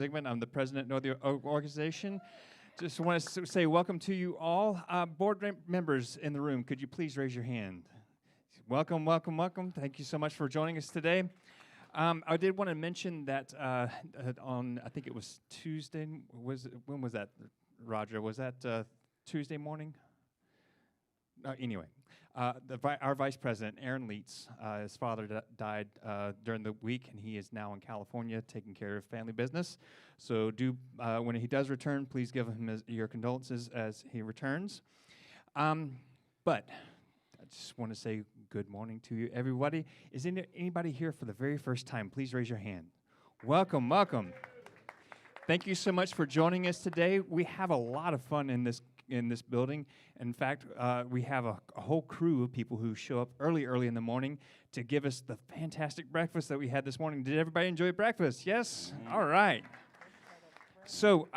Zygmunt. I'm the president of the organization. Just want to say welcome to you all. Members in the room, could you please raise your hand? Welcome, welcome, welcome. Thank you so much for joining us today. I did want to mention that on, I think it was Tuesday, when was that, Roger? Was that Tuesday morning? Anyway, our vice president, Aaron Leitz, his father died during the week, and he is now in California taking care of family business. So when he does return, please give him your condolences as he returns. But I just want to say good morning to you, everybody. Is anybody here for the very first time? Please raise your hand. Welcome, welcome. Thank you so much for joining us today. We have a lot of fun in this building. In fact, we have a whole crew of people who show up early in the morning to give us the fantastic breakfast that we had this morning. Did everybody enjoy breakfast? Yes? All right. So,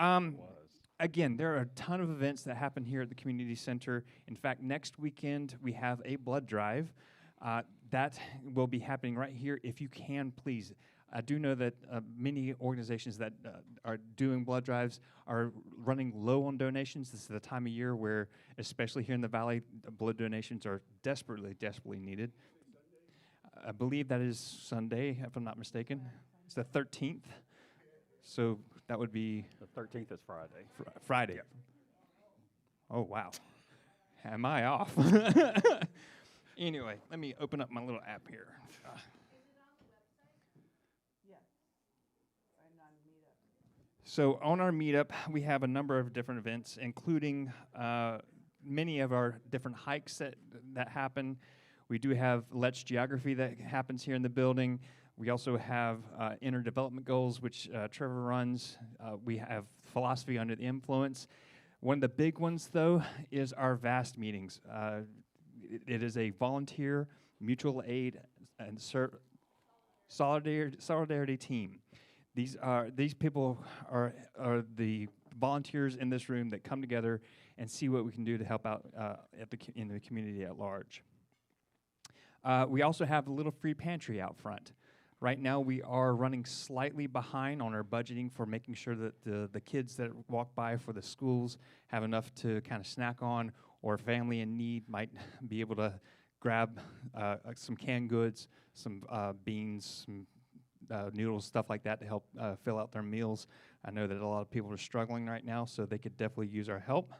again, there are a ton of events that happen here at the Community Center. In fact, next weekend, we have a blood drive. That will be happening right here. If you can, please. I do know that many organizations that are doing blood drives are running low on donations. This is the time of year where, especially here in the Valley, blood donations are desperately needed. I believe that is Sunday, if I'm not mistaken. It's the 13th. So that would be... The 13th is Friday. Friday. Yep. Oh, wow. Am I off? Anyway, let me open up my little app here. So on our meetup, we have a number of different events, including many of our different hikes that happen. We do have Let's Geography that happens here in the building. We also have Inner Development Goals, which Trevor runs. We have Philosophy Under the Influence. One of the big ones, though, is our VAST meetings. It is a volunteer, mutual aid, and solidarity team. These people are the volunteers in this room that come together and see what we can do to help out in the community at large. We also have a little free pantry out front. Right now, we are running slightly behind on our budgeting for making sure that the kids that walk by for the schools have enough to kind of snack on, or a family in need might be able to grab some canned goods, some beans, some noodles, stuff like that to help fill out their meals. I know that a lot of people are struggling right now, so they could definitely use our help.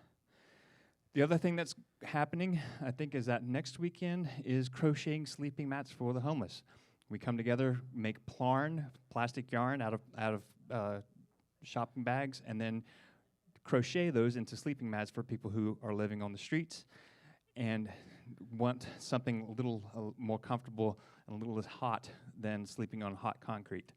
The other thing that's happening, I think, is that next weekend is crocheting sleeping mats for the homeless. We come together, make plastic yarn out of shopping bags, and then crochet those into sleeping mats for people who are living on the streets and want something a little more comfortable and a little less hot than sleeping on hot concrete.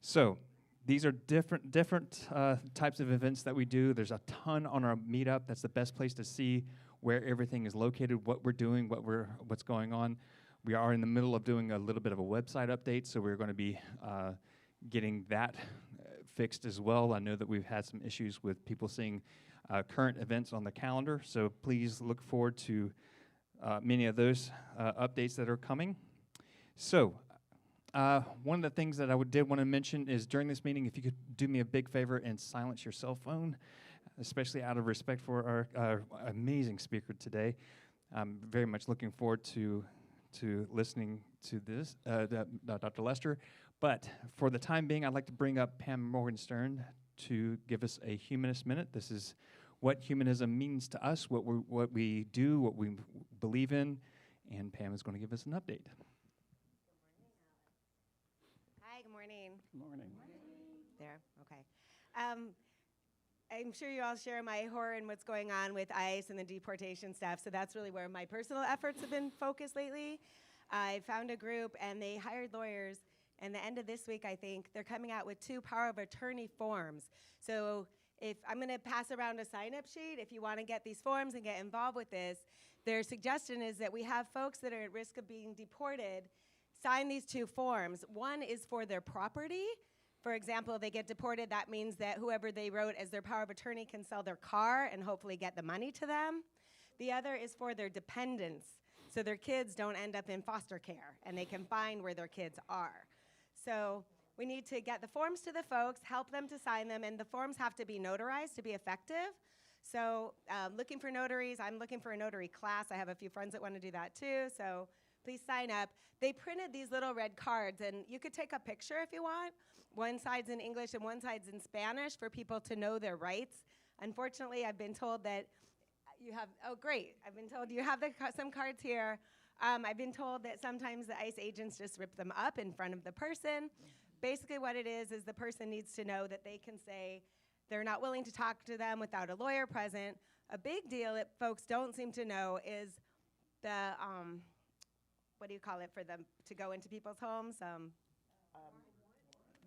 So these are different types of events that we do. There's a ton on our meetup. That's the best place to see where everything is located, what we're doing, what's going on. We are in the middle of doing a little bit of a website update, so we're going to be getting that fixed as well. I know that we've had some issues with people seeing current events on the calendar, so please look forward to many of those updates that are coming. So one of the things that I did want to mention is during this meeting, if you could do me a big favor and silence your cell phone, especially out of respect for our amazing speaker today. I'm very much looking forward to listening to this, Dr. Lester. But for the time being, I'd like to bring up Pam Morgenstern to give us a Humanist Minute. This is what humanism means to us, what we do, what we believe in, and Pam is going to give us an update. Hi, good morning. Good morning. There, okay. I'm sure you all share my horror in what's going on with ICE and the deportation stuff, so that's really where my personal efforts have been focused lately. I found a group, and they hired lawyers, and the end of this week, I think, they're coming out with 2 power of attorney forms. So if I'm going to pass around a sign-up sheet, if you want to get these forms and get involved with this, their suggestion is that we have folks that are at risk of being deported sign these 2 forms. One is for their property. For example, if they get deported, that means that whoever they wrote as their power of attorney can sell their car and hopefully get the money to them. The other is for their dependents, so their kids don't end up in foster care and they can find where their kids are. So we need to get the forms to the folks, help them to sign them, and the forms have to be notarized to be effective. So looking for notaries. I'm looking for a notary class. I have a few friends that want to do that too, so please sign up. They printed these little red cards, and you could take a picture if you want. One side's in English and one side's in Spanish for people to know their rights. Unfortunately, I've been told that you have, oh great, I've been told you have some cards here. I've been told that sometimes the ICE agents just rip them up in front of the person. Basically what it is the person needs to know that they can say they're not willing to talk to them without a lawyer present. A big deal that folks don't seem to know is the, what do you call it for them to go into people's homes?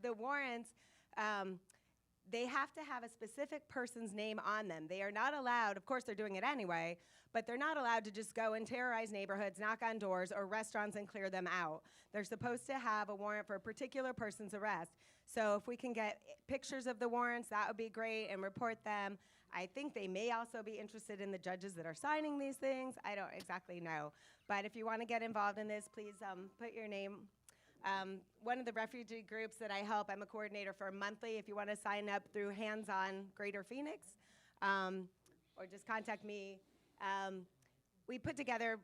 The warrants, they have to have a specific person's name on them. They are not allowed, of course they're doing it anyway, but they're not allowed to just go and terrorize neighborhoods, knock on doors or restaurants and clear them out. They're supposed to have a warrant for a particular person's arrest. So if we can get pictures of the warrants, that would be great, and report them. I think they may also be interested in the judges that are signing these things. I don't exactly know. But if you want to get involved in this, please put your name. One of the refugee groups that I help, I'm a coordinator for monthly. If you want to sign up through Hands On Greater Phoenix, or just contact me. We put together,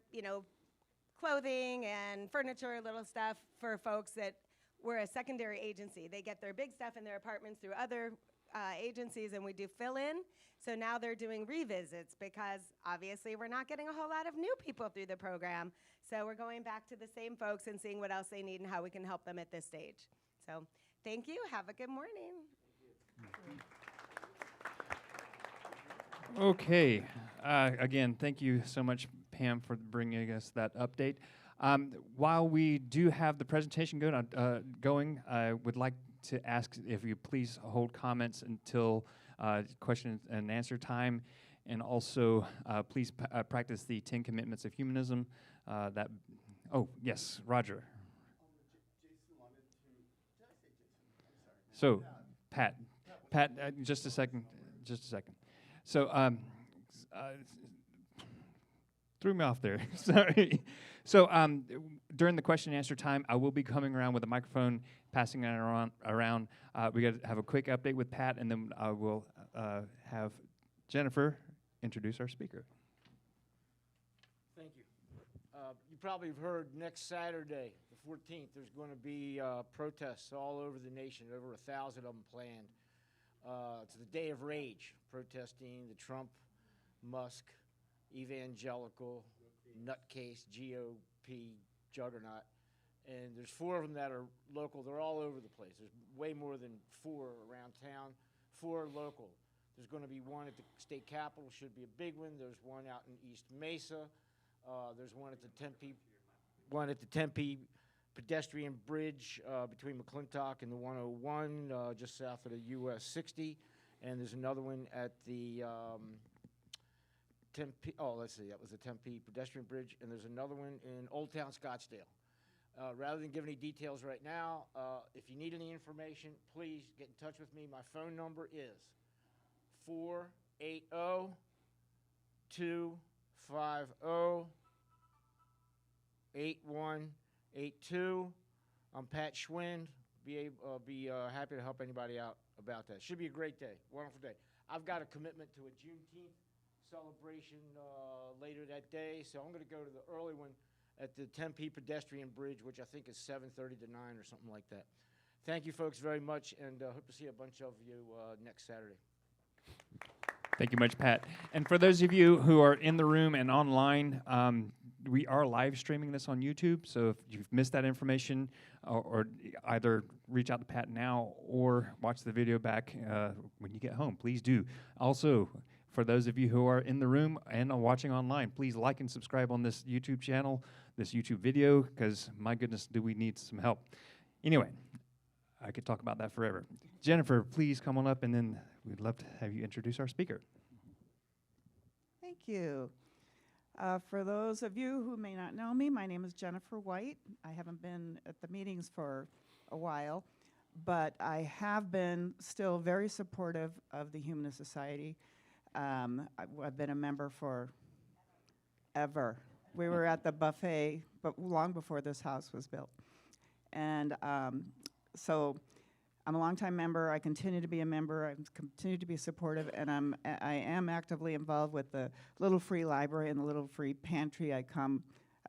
clothing and furniture, little stuff for folks that we're a secondary agency. They get their big stuff in their apartments through other agencies, and we do fill-in. So now they're doing revisits because obviously we're not getting a whole lot of new people through the program. So we're going back to the same folks and seeing what else they need and how we can help them at this stage. So thank you. Have a good morning. Okay. Again, thank you so much, Pam, for bringing us that update. While we do have the presentation going, I would like to ask if you please hold comments until question and answer time, and also please practice the 10 commitments of humanism. Oh, yes, Roger. Jason wanted to, did I say Jason? I'm sorry. So, Pat, just a second. So, threw me off there. Sorry. So, during the question and answer time, I will be coming around with a microphone, passing it around. We got to have a quick update with Pat, and then I will have Jennifer introduce our speaker. Thank you. You probably have heard next Saturday, the 14th, there's going to be protests all over the nation, over 1,000 of them planned. It's the Day of Rage, protesting the Trump, Musk, evangelical, nutcase, GOP juggernaut. And there's 4 of them that are local. They're all over the place. There's way more than 4 around town, 4 local. There's going to be one at the state capitol, should be a big one. There's one out in East Mesa. There's one at the Tempe pedestrian bridge between McClintock and the 101, just south of the US 60. And there's another one at the Tempe, let's see, that was the Tempe pedestrian bridge. And there's another one in Old Town Scottsdale. Rather than give any details right now, if you need any information, please get in touch with me. My phone number is 480-250-8182. I'm Pat Schwinn. Be happy to help anybody out about that. Should be a great day, wonderful day. I've got a commitment to a Juneteenth celebration later that day, so I'm going to go to the early one at the Tempe pedestrian bridge, which I think is 7:30 to 9 or something like that. Thank you, folks, very much, and hope to see a bunch of you next Saturday. Thank you much, Pat. And for those of you who are in the room and online, we are live streaming this on YouTube, so if you've missed that information, or either reach out to Pat now or watch the video back when you get home, please do. Also, for those of you who are in the room and are watching online, please like and subscribe on this YouTube channel, this YouTube video, because my goodness, do we need some help. Anyway, I could talk about that forever. Jennifer, please come on up, and then we'd love to have you introduce our speaker. Thank you. For those of you who may not know me, my name is Jennifer White. I haven't been at the meetings for a while, but I have been still very supportive of the Humanist Society. I've been a member for ever. We were at the buffet, but long before this house was built. And so I'm a longtime member. I continue to be a member. I continue to be supportive, and I am actively involved with the Little Free Library and the Little Free Pantry. I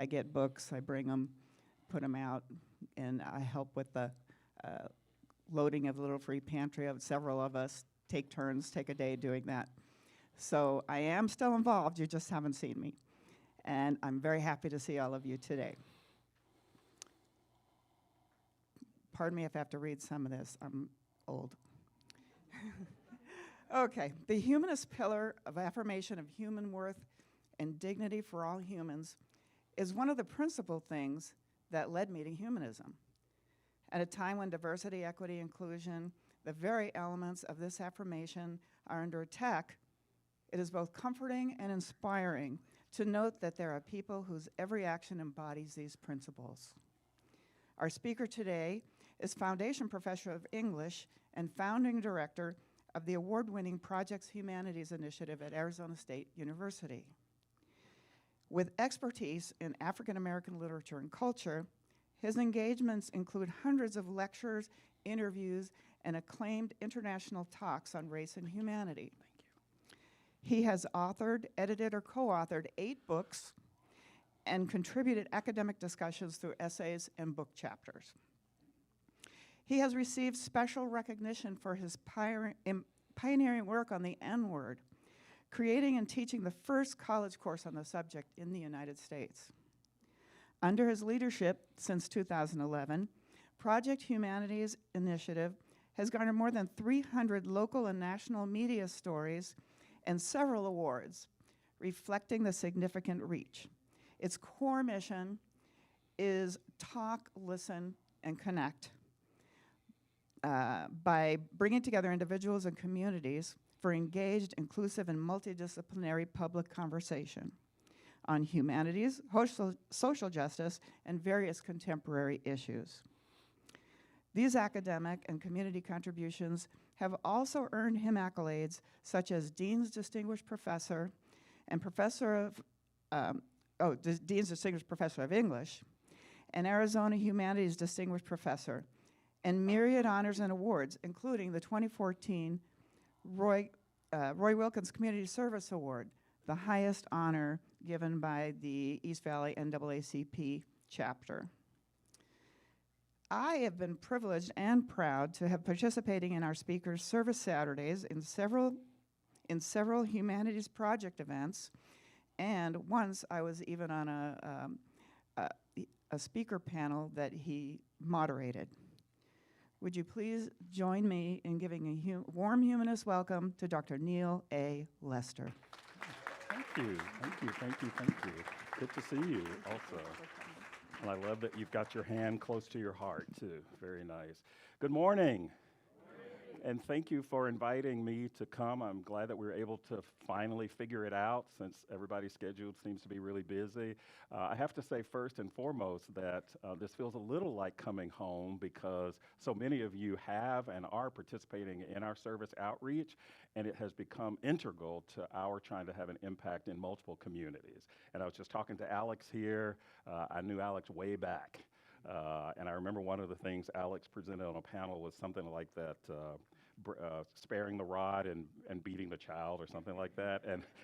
get books, I bring them, put them out, and I help with the loading of the Little Free Pantry. Several of us take turns, take a day doing that. So I am still involved. You just haven't seen me. And I'm very happy to see all of you today. Pardon me if I have to read some of this. I'm old. Okay. The humanist pillar of affirmation of human worth and dignity for all humans is one of the principal things that led me to humanism. At a time when diversity, equity, inclusion, the very elements of this affirmation are under attack, it is both comforting and inspiring to note that there are people whose every action embodies these principles. Our speaker today is Foundation Professor of English and founding director of the award-winning Projects Humanities initiative at Arizona State University. With expertise in African American literature and culture, his engagements include hundreds of lectures, interviews, and acclaimed international talks on race and humanity. He has authored, edited, or co-authored 8 books and contributed academic discussions through essays and book chapters. He has received special recognition for his pioneering work on the N-word, creating and teaching the first college course on the subject in the United States. Under his leadership since 2011, Project Humanities initiative has garnered more than 300 local and national media stories and several awards, reflecting the significant reach. Its core mission is talk, listen, and connect by bringing together individuals and communities for engaged, inclusive, and multidisciplinary public conversation on humanities, social justice, and various contemporary issues. These academic and community contributions have also earned him accolades such as Dean's Distinguished Professor and Dean's Distinguished Professor of English, and Arizona Humanities Distinguished Professor, and myriad honors and awards, including the 2014 Roy Wilkins Community Service Award, the highest honor given by the East Valley NAACP chapter. I have been privileged and proud to have participating in our speakers' service Saturdays in several humanities project events, and once I was even on a speaker panel that he moderated. Would you please join me in giving a warm humanist welcome to Dr. Neal A. Lester. Thank you, thank you, thank you, thank you. Good to see you also. And I love that you've got your hand close to your heart, too. Very nice. Good morning. And thank you for inviting me to come. I'm glad that we were able to finally figure it out since everybody's schedule seems to be really busy. I have to say first and foremost that this feels a little like coming home because so many of you have and are participating in our service outreach, and it has become integral to our trying to have an impact in multiple communities. And I was just talking to Alex here. I knew Alex way back. And I remember one of the things Alex presented on a panel was something like that, sparing the rod and beating the child or something like that.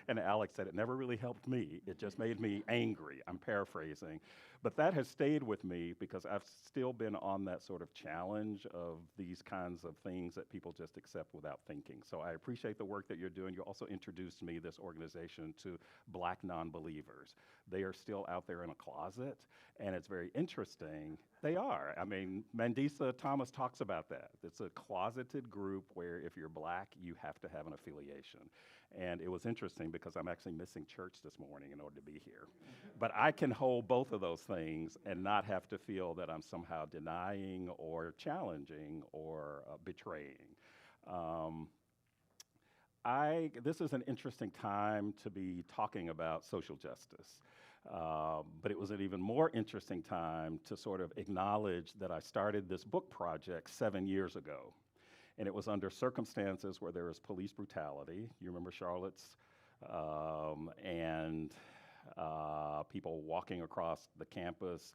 And Alex said, it never really helped me. It just made me angry. I'm paraphrasing. But that has stayed with me because I've still been on that sort of challenge of these kinds of things that people just accept without thinking. So I appreciate the work that you're doing. You also introduced me, this organization, to Black non-believers. They are still out there in a closet, and it's very interesting. They are. I mean, Mandisa Thomas talks about that. It's a closeted group where if you're Black, you have to have an affiliation. And it was interesting because I'm actually missing church this morning in order to be here. But I can hold both of those things and not have to feel that I'm somehow denying or challenging or betraying. This is an interesting time to be talking about social justice. But it was an even more interesting time to sort of acknowledge that I started this book project 7 years ago. And it was under circumstances where there was police brutality. You remember Charlotte's? And people walking across the campus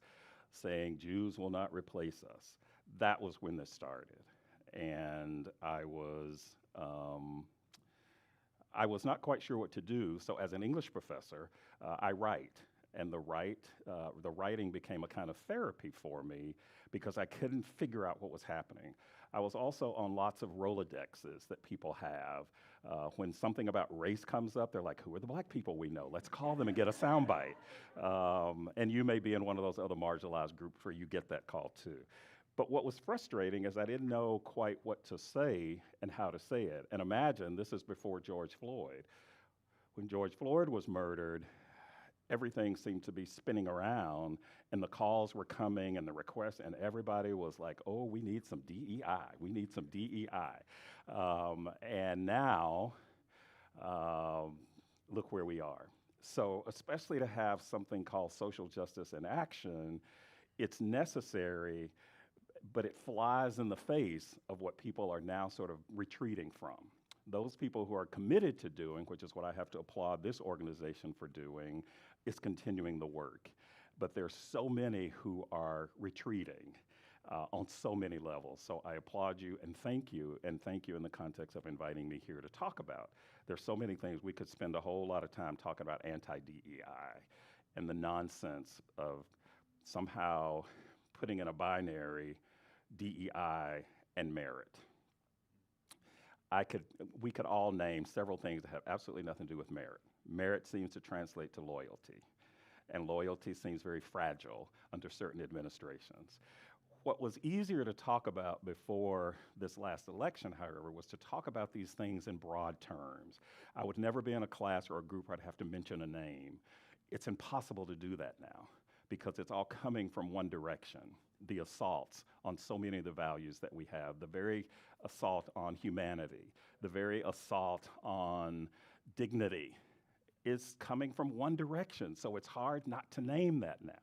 saying, Jews will not replace us. That was when this started. and I was not quite sure what to do. So as an English professor, I write, and the writing became a kind of therapy for me because I couldn't figure out what was happening. I was also on lots of Rolodexes that people have. When something about race comes up, they're like, who are the black people we know? Let's call them and get a soundbite. And you may be in one of those other marginalized groups where you get that call too. But what was frustrating is I didn't know quite what to say and how to say it. And imagine, this is before George Floyd. When George Floyd was murdered, everything seemed to be spinning around, and the calls were coming and the requests, and everybody was like, oh, we need some DEI. We need some DEI. And now, look where we are. So especially to have something called social justice in action, it's necessary, but it flies in the face of what people are now sort of retreating from. Those people who are committed to doing, which is what I have to applaud this organization for doing, is continuing the work. But there's so many who are retreating on so many levels. So I applaud you and thank you in the context of inviting me here to talk about. There's so many things. We could spend a whole lot of time talking about anti-DEI and the nonsense of somehow putting in a binary DEI and merit. We could all name several things that have absolutely nothing to do with merit. Merit seems to translate to loyalty, and loyalty seems very fragile under certain administrations. What was easier to talk about before this last election, however, was to talk about these things in broad terms. I would never be in a class or a group where I'd have to mention a name. It's impossible to do that now because it's all coming from one direction. The assaults on so many of the values that we have, the very assault on humanity, the very assault on dignity is coming from one direction. So it's hard not to name that now.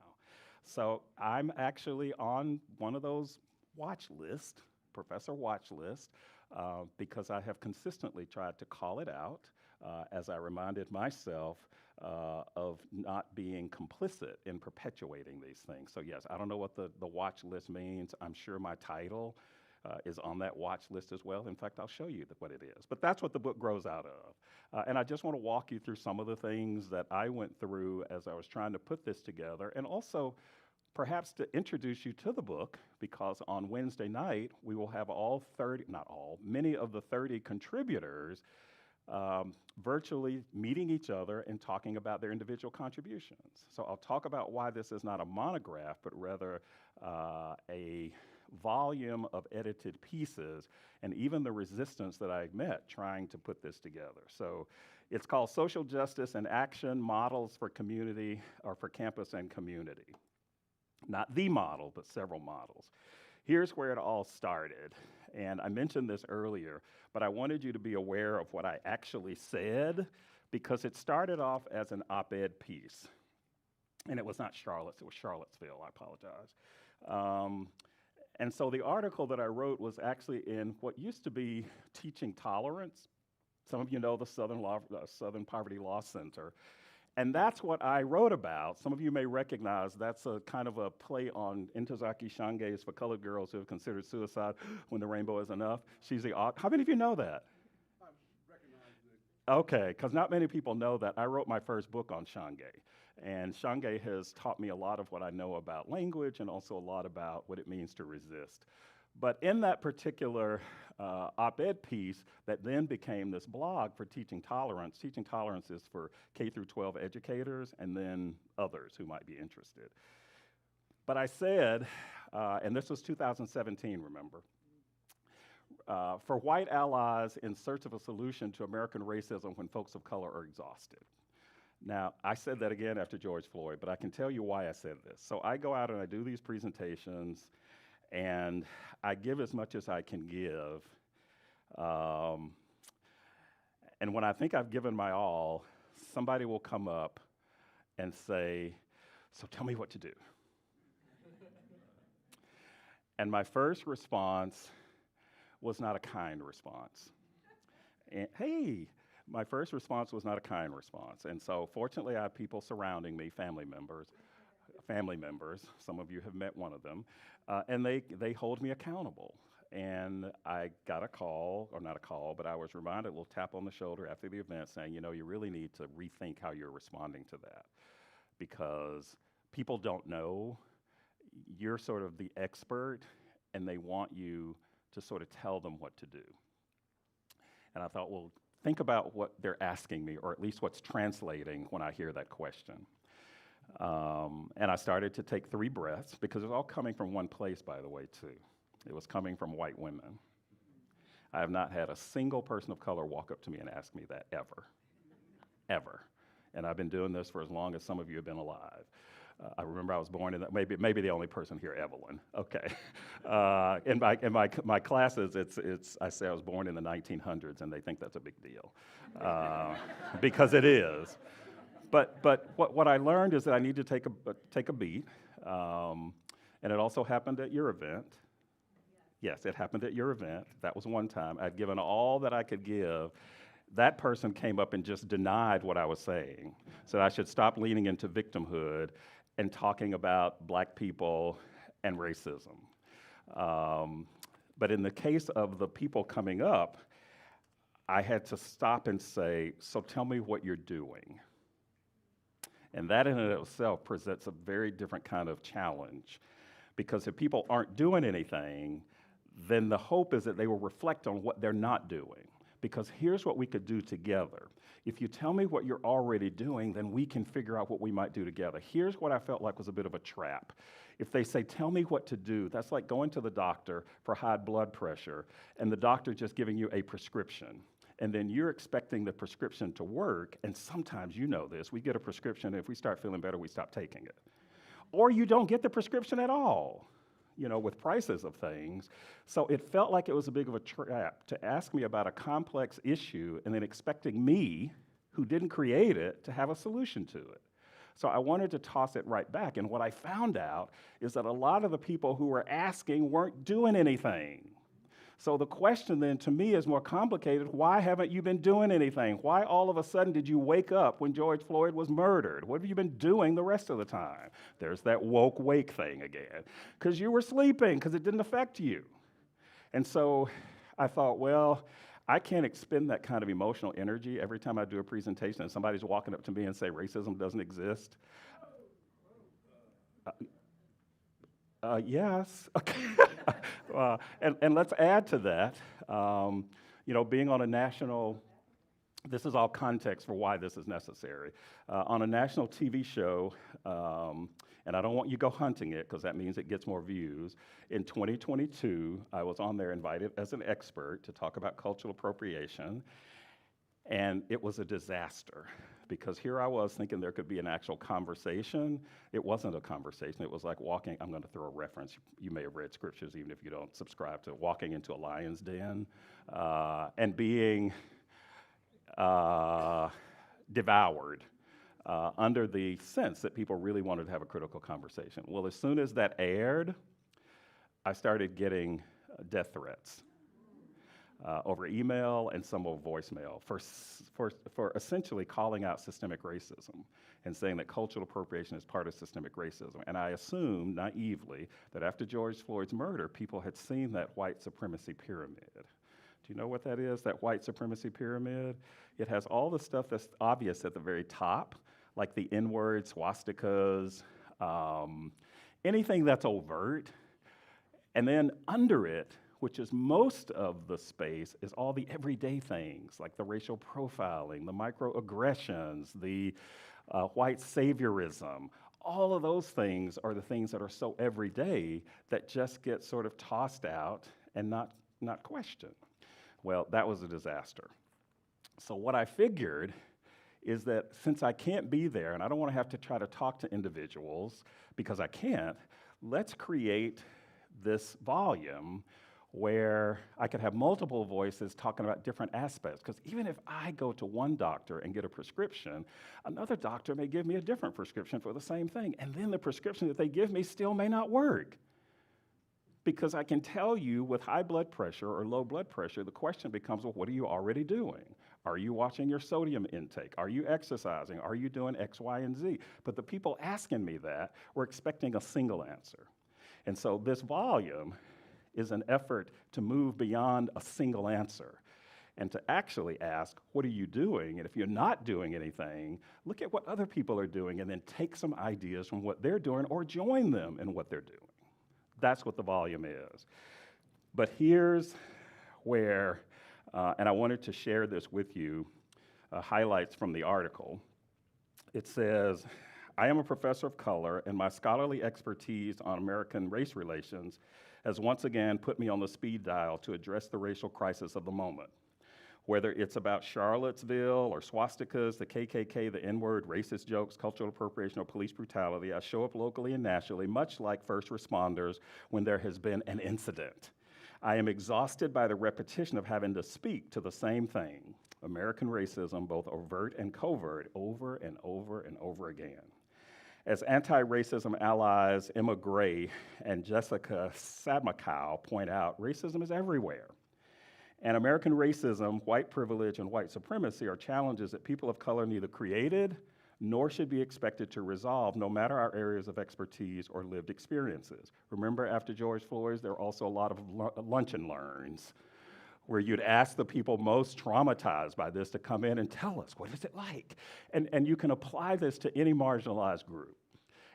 So I'm actually on one of those watch lists, professor watch list, because I have consistently tried to call it out as I reminded myself of not being complicit in perpetuating these things. So yes, I don't know what the watch list means. I'm sure my title is on that watch list as well. In fact, I'll show you what it is. But that's what the book grows out of. And I just want to walk you through some of the things that I went through as I was trying to put this together, and also perhaps to introduce you to the book, because on Wednesday night, we will have many of the 30 contributors virtually meeting each other and talking about their individual contributions. So I'll talk about why this is not a monograph, but rather a volume of edited pieces, and even the resistance that I met trying to put this together. So it's called Social Justice and Action, Models for Community, or for Campus and Community. Not the model, but several models. Here's where it all started. And I mentioned this earlier, but I wanted you to be aware of what I actually said, because it started off as an op-ed piece. And it was not Charlotte's, it was Charlottesville, I apologize. And so the article that I wrote was actually in what used to be Teaching Tolerance. Some of you know the Southern Poverty Law Center. And that's what I wrote about. Some of you may recognize that's a kind of a play on Ntozake Shange's For Colored Girls Who Have Considered Suicide When the Rainbow Is Enough. She's the author. How many of you know that? I recognize it. Okay, because not many people know that. I wrote my first book on Shange. And Shange has taught me a lot of what I know about language and also a lot about what it means to resist. But in that particular op-ed piece that then became this blog for Teaching Tolerance is for K through 12 educators and then others who might be interested. But I said, and this was 2017, remember, for white allies in search of a solution to American racism when folks of color are exhausted. Now, I said that again after George Floyd, but I can tell you why I said this. So I go out and I do these presentations, and I give as much as I can give. And when I think I've given my all, somebody will come up and say, so tell me what to do. And my first response was not a kind response. And, hey, my first response was not a kind response. And so fortunately, I have people surrounding me, family members. Some of you have met one of them, and they hold me accountable. and I got a call, or not a call, but I was reminded, a little tap on the shoulder after the event saying, you know, you really need to rethink how you're responding to that, because people don't know. You're sort of the expert, and they want you to sort of tell them what to do. And I thought, well, think about what they're asking me, or at least what's translating when I hear that question. And I started to take 3 breaths, because it was all coming from one place, by the way, too. It was coming from white women. I have not had a single person of color walk up to me and ask me that, ever. Ever. And I've been doing this for as long as some of you have been alive. I remember I was born in, maybe the only person here, Evelyn. Okay. In my classes, I say I was born in the 1900s, and they think that's a big deal, because it is. But what I learned is that I need to take a beat, and it also happened at your event. Yes, it happened at your event. That was one time. I'd given all that I could give. That person came up and just denied what I was saying. So I should stop leaning into victimhood and talking about black people and racism. But in the case of the people coming up, I had to stop and say, so tell me what you're doing. And that in and of itself presents a very different kind of challenge, because if people aren't doing anything, then the hope is that they will reflect on what they're not doing. Because here's what we could do together. If you tell me what you're already doing, then we can figure out what we might do together. Here's what I felt like was a bit of a trap. If they say, tell me what to do, that's like going to the doctor for high blood pressure, and the doctor just giving you a prescription. And then you're expecting the prescription to work, and sometimes you know this. We get a prescription, and if we start feeling better, we stop taking it. Or you don't get the prescription at all, you know, with prices of things. So it felt like it was a bit of a trap to ask me about a complex issue and then expecting me, who didn't create it, to have a solution to it. So I wanted to toss it right back. And what I found out is that a lot of the people who were asking weren't doing anything. So the question then to me is more complicated. Why haven't you been doing anything? Why all of a sudden did you wake up when George Floyd was murdered? What have you been doing the rest of the time? There's that woke wake thing again. Because you were sleeping, because it didn't affect you. And so I thought, well, I can't expend that kind of emotional energy every time I do a presentation and somebody's walking up to me and say racism doesn't exist. Yes. Okay. And let's add to that, you know, being on a national, this is all context for why this is necessary. On a national TV show, and I don't want you to go hunting it because that means it gets more views. In 2022, I was on there invited as an expert to talk about cultural appropriation, and it was a disaster. Because here I was thinking there could be an actual conversation. It wasn't a conversation. It was like walking, I'm going to throw a reference. You may have read scriptures even if you don't subscribe to it, walking into a lion's den and being devoured under the sense that people really wanted to have a critical conversation. Well, as soon as that aired, I started getting death threats. Over email and some over voicemail for essentially calling out systemic racism and saying that cultural appropriation is part of systemic racism. And I assumed naively that after George Floyd's murder, people had seen that white supremacy pyramid. Do you know what that is, that white supremacy pyramid? It has all the stuff that's obvious at the very top, like the N-word, swastikas, anything that's overt. And then under it, which is most of the space, is all the everyday things, like the racial profiling, the microaggressions, the white saviorism. All of those things are the things that are so everyday that just get sort of tossed out and not questioned. Well, that was a disaster. So what I figured is that since I can't be there, and I don't want to have to try to talk to individuals because I can't, let's create this volume where I could have multiple voices talking about different aspects. Because even if I go to one doctor and get a prescription, another doctor may give me a different prescription for the same thing. And then the prescription that they give me still may not work. Because I can tell you with high blood pressure or low blood pressure, the question becomes, well, what are you already doing? Are you watching your sodium intake? Are you exercising? Are you doing X, Y, and Z? But the people asking me that were expecting a single answer. And so this volume is an effort to move beyond a single answer and to actually ask, what are you doing? And if you're not doing anything, look at what other people are doing and then take some ideas from what they're doing or join them in what they're doing. That's what the volume is. But here's where, and I wanted to share this with you, highlights from the article. It says, I am a professor of color, and my scholarly expertise on American race relations has once again put me on the speed dial to address the racial crisis of the moment. Whether it's about Charlottesville or swastikas, the KKK, the N-word, racist jokes, cultural appropriation, or police brutality, I show up locally and nationally, much like first responders when there has been an incident. I am exhausted by the repetition of having to speak to the same thing, American racism, both overt and covert, over and over and over again. As anti-racism allies Emma Gray and Jessica Sadmakow point out, racism is everywhere. And American racism, white privilege, and white supremacy are challenges that people of color neither created nor should be expected to resolve, no matter our areas of expertise or lived experiences. Remember, after George Floyd's, there were also a lot of lunch and learns, where you'd ask the people most traumatized by this to come in and tell us, what is it like? And you can apply this to any marginalized group.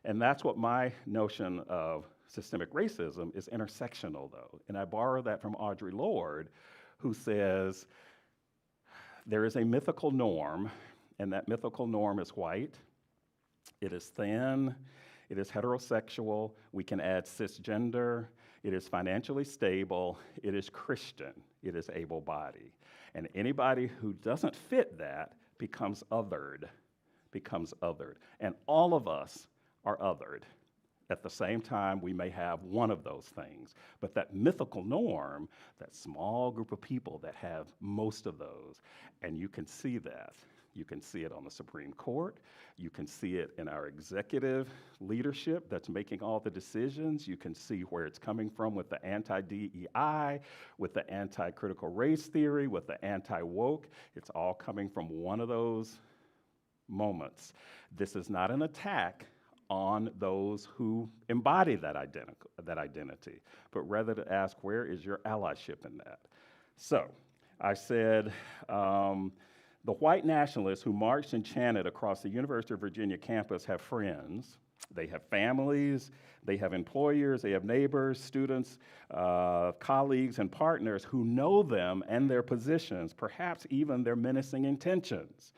And that's what my notion of systemic racism is, intersectional though. And I borrow that from Audre Lorde, who says, there is a mythical norm, and that mythical norm is white, it is thin, it is heterosexual, we can add cisgender, it is financially stable, it is Christian, it is able-bodied. And anybody who doesn't fit that becomes othered. And all of us are othered. At the same time, we may have one of those things. But that mythical norm, that small group of people that have most of those, and you can see that. You can see it on the Supreme Court. You can see it in our executive leadership that's making all the decisions. You can see where it's coming from with the anti-DEI, with the anti-critical race theory, with the anti-woke. It's all coming from one of those moments. This is not an attack on those who embody that identity, but rather to ask, where is your allyship in that? So I said, the white nationalists who marched and chanted across the University of Virginia campus have friends, they have families, they have employers, they have neighbors, students, colleagues, and partners who know them and their positions, perhaps even their menacing intentions.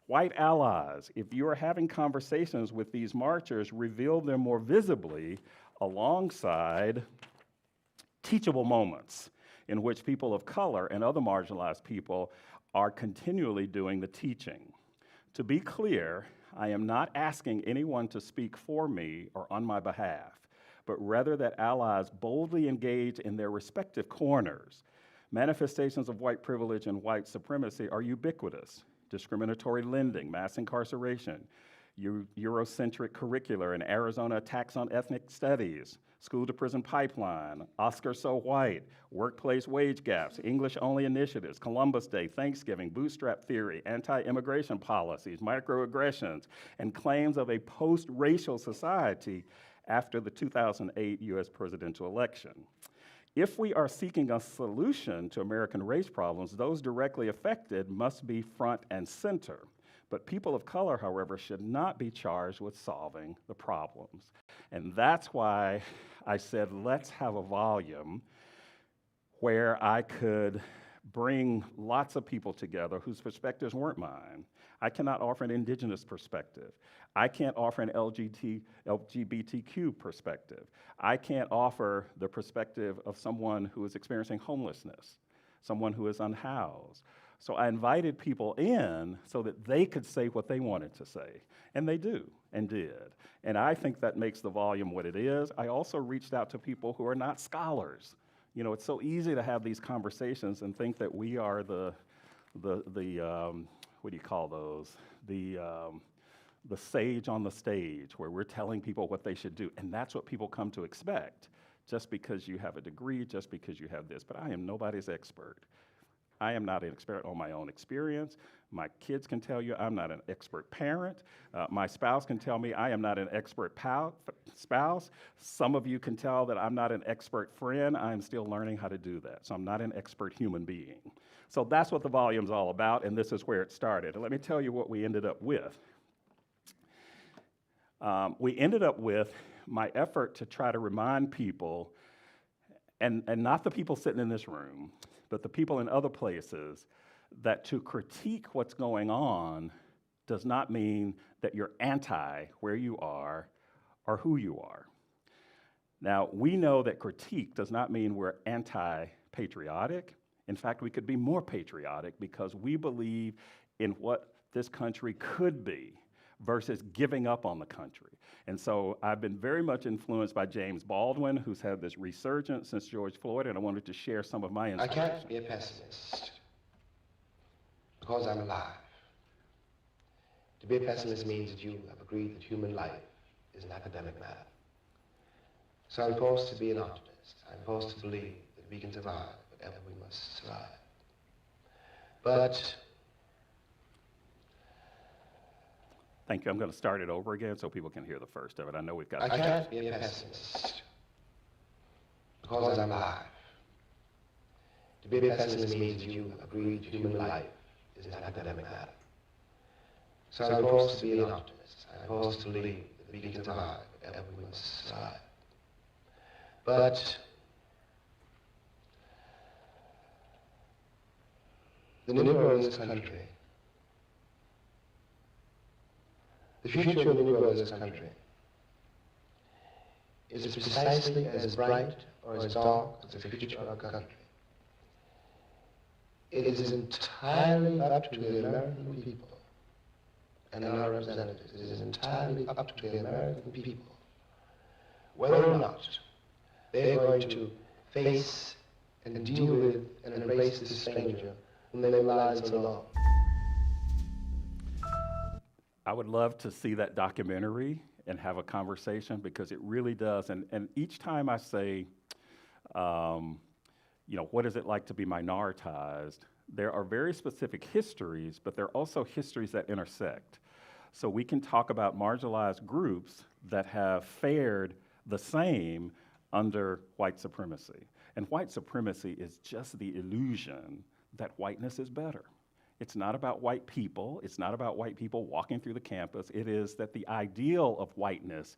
White allies, if you are having conversations with these marchers, reveal them more visibly alongside teachable moments in which people of color and other marginalized people are continually doing the teaching. To be clear, I am not asking anyone to speak for me or on my behalf, but rather that allies boldly engage in their respective corners. Manifestations of white privilege and white supremacy are ubiquitous. Discriminatory lending, mass incarceration, Eurocentric curricular and Arizona attacks on ethnic studies, school-to-prison pipeline, Oscar so white, workplace wage gaps, English-only initiatives, Columbus Day, Thanksgiving, bootstrap theory, anti-immigration policies, microaggressions, and claims of a post-racial society after the 2008 US presidential election. If we are seeking a solution to American race problems, those directly affected must be front and center. But people of color, however, should not be charged with solving the problems. And that's why I said, let's have a volume where I could bring lots of people together whose perspectives weren't mine. I cannot offer an indigenous perspective. I can't offer an LGBTQ perspective. I can't offer the perspective of someone who is experiencing homelessness, someone who is unhoused. So I invited people in so that they could say what they wanted to say, and they do and did. And I think that makes the volume what it is. I also reached out to people who are not scholars. You know, it's so easy to have these conversations and think that we are the what do you call those? The sage on the stage, where we're telling people what they should do. And that's what people come to expect, just because you have a degree, just because you have this. But I am nobody's expert. I am not an expert on my own experience. My kids can tell you I'm not an expert parent. My spouse can tell me I am not an expert spouse. Some of you can tell that I'm not an expert friend. I'm still learning how to do that. So I'm not an expert human being. So that's what the volume's all about, and this is where it started. And let me tell you what we ended up with. We ended up with my effort to try to remind people, and not the people sitting in this room, but the people in other places, that to critique what's going on does not mean that you're anti where you are or who you are. Now, we know that critique does not mean we're anti-patriotic. In fact, we could be more patriotic because we believe in what this country could be versus giving up on the country. And so I've been very much influenced by James Baldwin, who's had this resurgence since George Floyd, and I wanted to share some of my I inspiration. can't be a pessimist because I'm alive. To be a pessimist means that you have agreed that human life is an academic matter. So I'm forced to be an optimist. I'm forced to believe that we can survive whatever we must survive. But Thank you. I'm going to start it over again so people can hear the first of it. I know we've got. I can't be a pessimist because I'm alive. To be a pessimist means that you have agreed that human life is an academic matter. So I'm forced to be an optimist. I'm forced to believe that we can survive whatever we must survive. But the Negro in this country, the future of the Negro in this country is precisely as bright or as dark as the future of our country. It is entirely up to the American people and our representatives. It is entirely up to the American people whether or not they're going to face and deal with and embrace this stranger whom they lied so long. I would love to see that documentary and have a conversation because it really does. And each time I say, what is it like to be minoritized? There are very specific histories, but there are also histories that intersect. So we can talk about marginalized groups that have fared the same under white supremacy. And white supremacy is just the illusion that whiteness is better. It's not about white people. It's not about white people walking through the campus. It is that the ideal of whiteness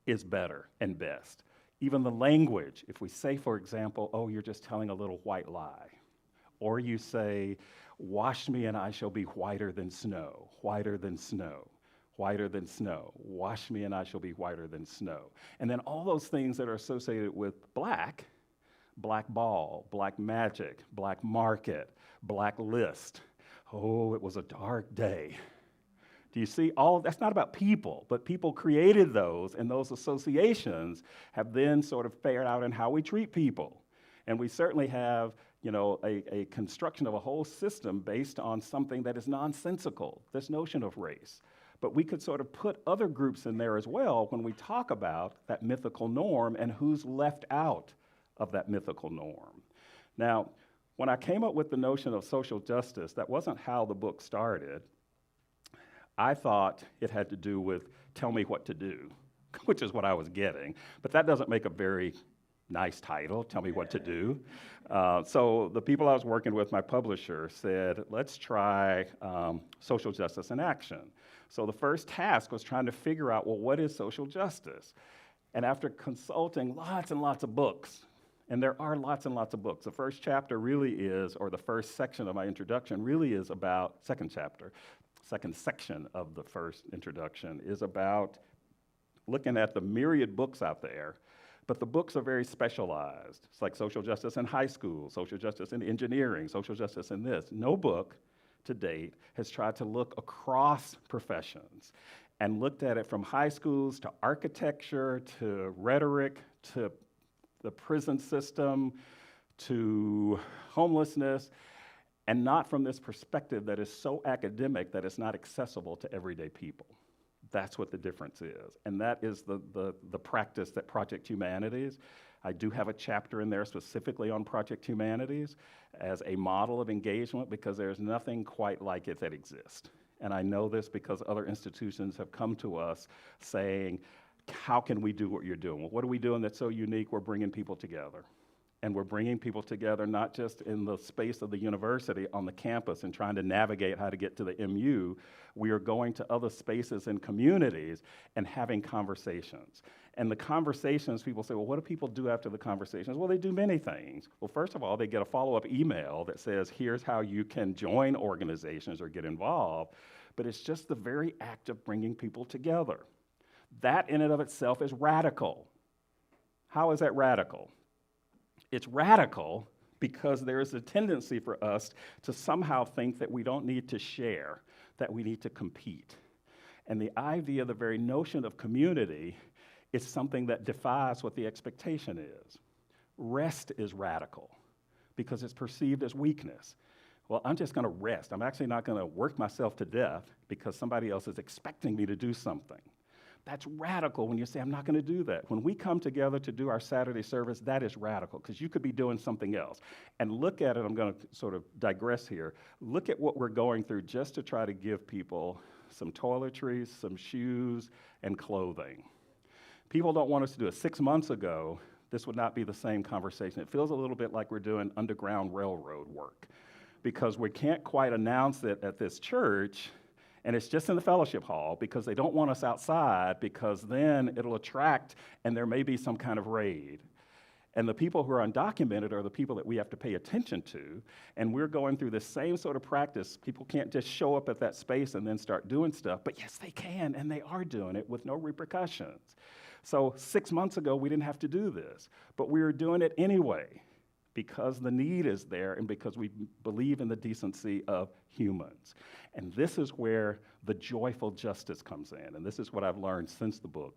is better and best. Even the language, if we say, for example, oh, you're just telling a little white lie, or you say, wash me and I shall be whiter than snow, whiter than snow, whiter than snow, wash me and I shall be whiter than snow. And then all those things that are associated with black ball, black magic, black market, black list. Oh, it was a dark day. Do you see? That's not about people, but people created those, and those associations have then sort of fared out in how we treat people. And we certainly have, a construction of a whole system based on something that is nonsensical, this notion of race. But we could sort of put other groups in there as well when we talk about that mythical norm and who's left out of that mythical norm. Now, when I came up with the notion of social justice, that wasn't how the book started. I thought it had to do with tell me what to do, which is what I was getting. But that doesn't make a very nice title, tell me what to do. So the people I was working with, my publisher, said, let's try social justice in action. So the first task was trying to figure out, well, what is social justice? And after consulting lots and lots of books, and there are lots and lots of books, the first chapter really is, or the first section of my introduction really is about, second section of the first introduction is about looking at the myriad books out there, but the books are very specialized. It's like social justice in high school, social justice in engineering, social justice in this. No book to date has tried to look across professions and looked at it from high schools to architecture, to rhetoric, to the prison system, to homelessness, and not from this perspective that is so academic that it's not accessible to everyday people. That's what the difference is. And that is the practice that Project Humanities I do have a chapter in there specifically on Project Humanities as a model of engagement because there's nothing quite like it that exists. And I know this because other institutions have come to us saying, how can we do what you're doing? Well, what are we doing that's so unique? We're bringing people together. And we're bringing people together not just in the space of the university on the campus and trying to navigate how to get to the MU. We are going to other spaces and communities and having conversations. And the conversations, people say, well, what do people do after the conversations? Well, they do many things. Well, first of all, they get a follow-up email that says, here's how you can join organizations or get involved. But it's just the very act of bringing people together. That in and of itself is radical. How is that radical? It's radical because there is a tendency for us to somehow think that we don't need to share, that we need to compete. And the idea, the very notion of community is something that defies what the expectation is. Rest is radical because it's perceived as weakness. Well, I'm just gonna rest. I'm actually not gonna work myself to death because somebody else is expecting me to do something. That's radical when you say, I'm not gonna do that. When we come together to do our Saturday service, that is radical, because you could be doing something else. And look at it, I'm gonna sort of digress here. Look at what we're going through just to try to give people some toiletries, some shoes, and clothing. People don't want us to do it. 6 months ago, this would not be the same conversation. It feels a little bit like we're doing Underground Railroad work, because we can't quite announce it at this church, and it's just in the fellowship hall because they don't want us outside, because then it'll attract and there may be some kind of raid. And the people who are undocumented are the people that we have to pay attention to, and we're going through the same sort of practice. People can't just show up at that space and then start doing stuff, but yes, they can, and they are doing it with no repercussions. So 6 months ago, we didn't have to do this, but we were doing it anyway because the need is there and because we believe in the decency of humans. And this is where the joyful justice comes in, and this is what I've learned since the book.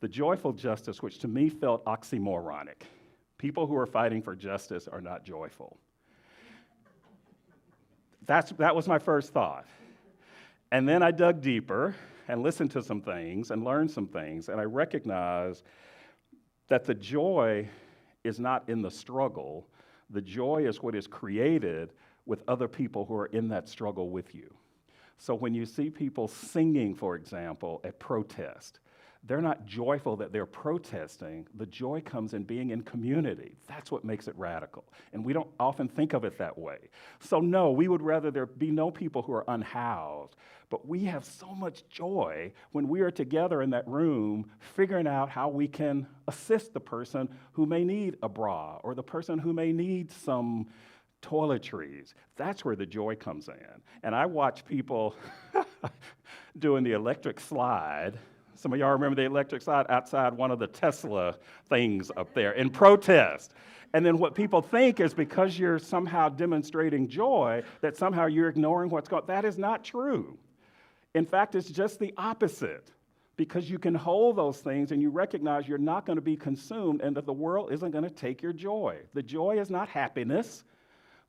The joyful justice, which to me felt oxymoronic. People who are fighting for justice are not joyful. That was my first thought. And then I dug deeper and listened to some things and learned some things, and I recognized that the joy is not in the struggle. The joy is what is created with other people who are in that struggle with you. So when you see people singing, for example, at protest, they're not joyful that they're protesting. The joy comes in being in community. That's what makes it radical. And we don't often think of it that way. So no, we would rather there be no people who are unhoused. But we have so much joy when we are together in that room figuring out how we can assist the person who may need a bra or the person who may need some toiletries. That's where the joy comes in. And I watch people doing the electric slide. Some of y'all remember the electric slide outside one of the Tesla things up there in protest. And then what people think is because you're somehow demonstrating joy, that somehow you're ignoring what's going on. That is not true. In fact, it's just the opposite, because you can hold those things and you recognize you're not going to be consumed and that the world isn't going to take your joy. The joy is not happiness.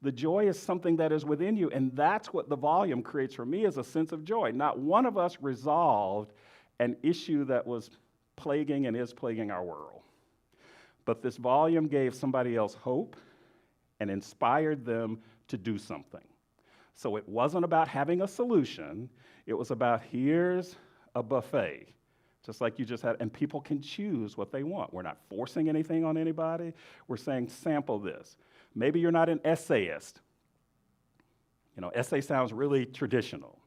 The joy is something that is within you, and that's what the volume creates for me, is a sense of joy. Not one of us resolved an issue that was plaguing and is plaguing our world. But this volume gave somebody else hope and inspired them to do something. So it wasn't about having a solution. It was about, here's a buffet, just like you just had, and people can choose what they want. We're not forcing anything on anybody. We're saying, sample this. Maybe you're not an essayist. You know, essay sounds really traditional.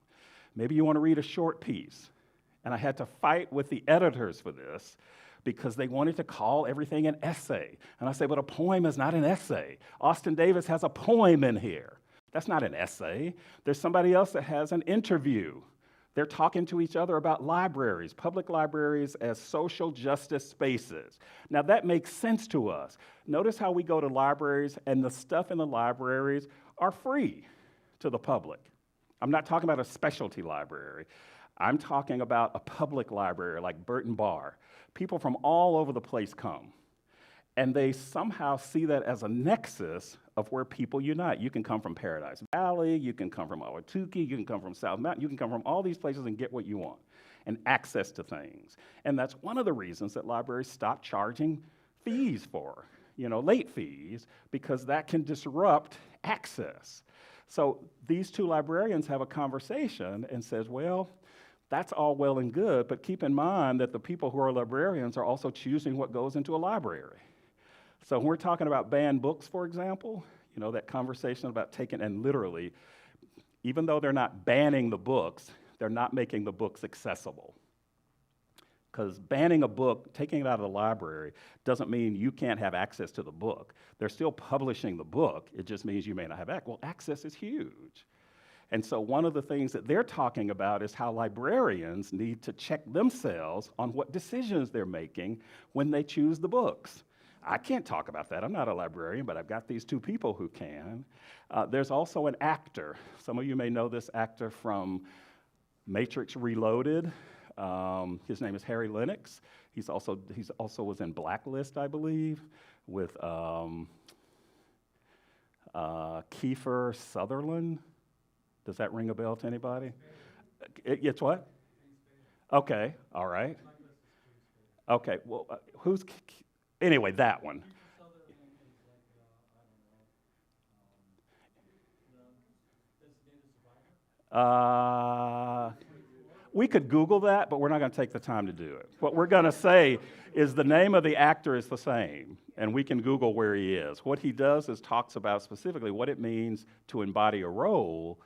Maybe you want to read a short piece. And I had to fight with the editors for this because they wanted to call everything an essay. And I say, but a poem is not an essay. Austin Davis has a poem in here. That's not an essay. There's somebody else that has an interview. They're talking to each other about libraries, public libraries as social justice spaces. Now that makes sense to us. Notice how we go to libraries and the stuff in the libraries are free to the public. I'm not talking about a specialty library. I'm talking about a public library like Burton Bar. People from all over the place come. And they somehow see that as a nexus of where people unite. You can come from Paradise Valley, you can come from Ahwatukee, you can come from South Mountain, you can come from all these places and get what you want, and access to things. And that's one of the reasons that libraries stopped charging fees for, late fees, because that can disrupt access. So these two librarians have a conversation and says, well, that's all well and good, but keep in mind that the people who are librarians are also choosing what goes into a library. So when we're talking about banned books, for example, that conversation about taking, and literally, even though they're not banning the books, they're not making the books accessible. Because banning a book, taking it out of the library, doesn't mean you can't have access to the book. They're still publishing the book, it just means you may not have access. Well, access is huge. And so one of the things that they're talking about is how librarians need to check themselves on what decisions they're making when they choose the books. I can't talk about that. I'm not a librarian, but I've got these two people who can. There's also an actor. Some of you may know this actor from Matrix Reloaded. His name is Harry Lennox. He's also was in Blacklist, I believe, with Kiefer Sutherland. Does that ring a bell to anybody? It's what? Okay, all right. Okay, well, anyway, that one. We could Google that, but we're not going to take the time to do it. What we're going to say is the name of the actor is the same, and we can Google where he is. What he does is talks about specifically what it means to embody a role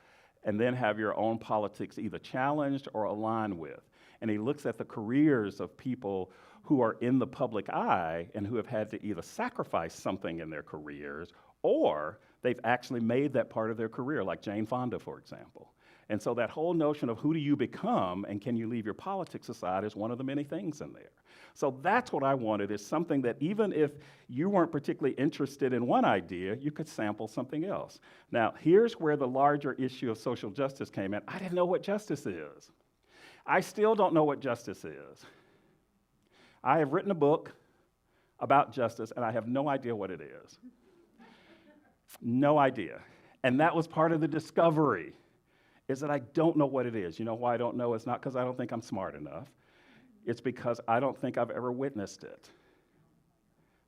and then have your own politics either challenged or aligned with. And he looks at the careers of people who are in the public eye and who have had to either sacrifice something in their careers or they've actually made that part of their career, like Jane Fonda, for example. And so that whole notion of who do you become and can you leave your politics aside is one of the many things in there. So that's what I wanted, is something that even if you weren't particularly interested in one idea, you could sample something else. Now, here's where the larger issue of social justice came in. I didn't know what justice is. I still don't know what justice is. I have written a book about justice, and I have no idea what it is. No idea. And that was part of the discovery, is that I don't know what it is. You know why I don't know? It's not because I don't think I'm smart enough. It's because I don't think I've ever witnessed it.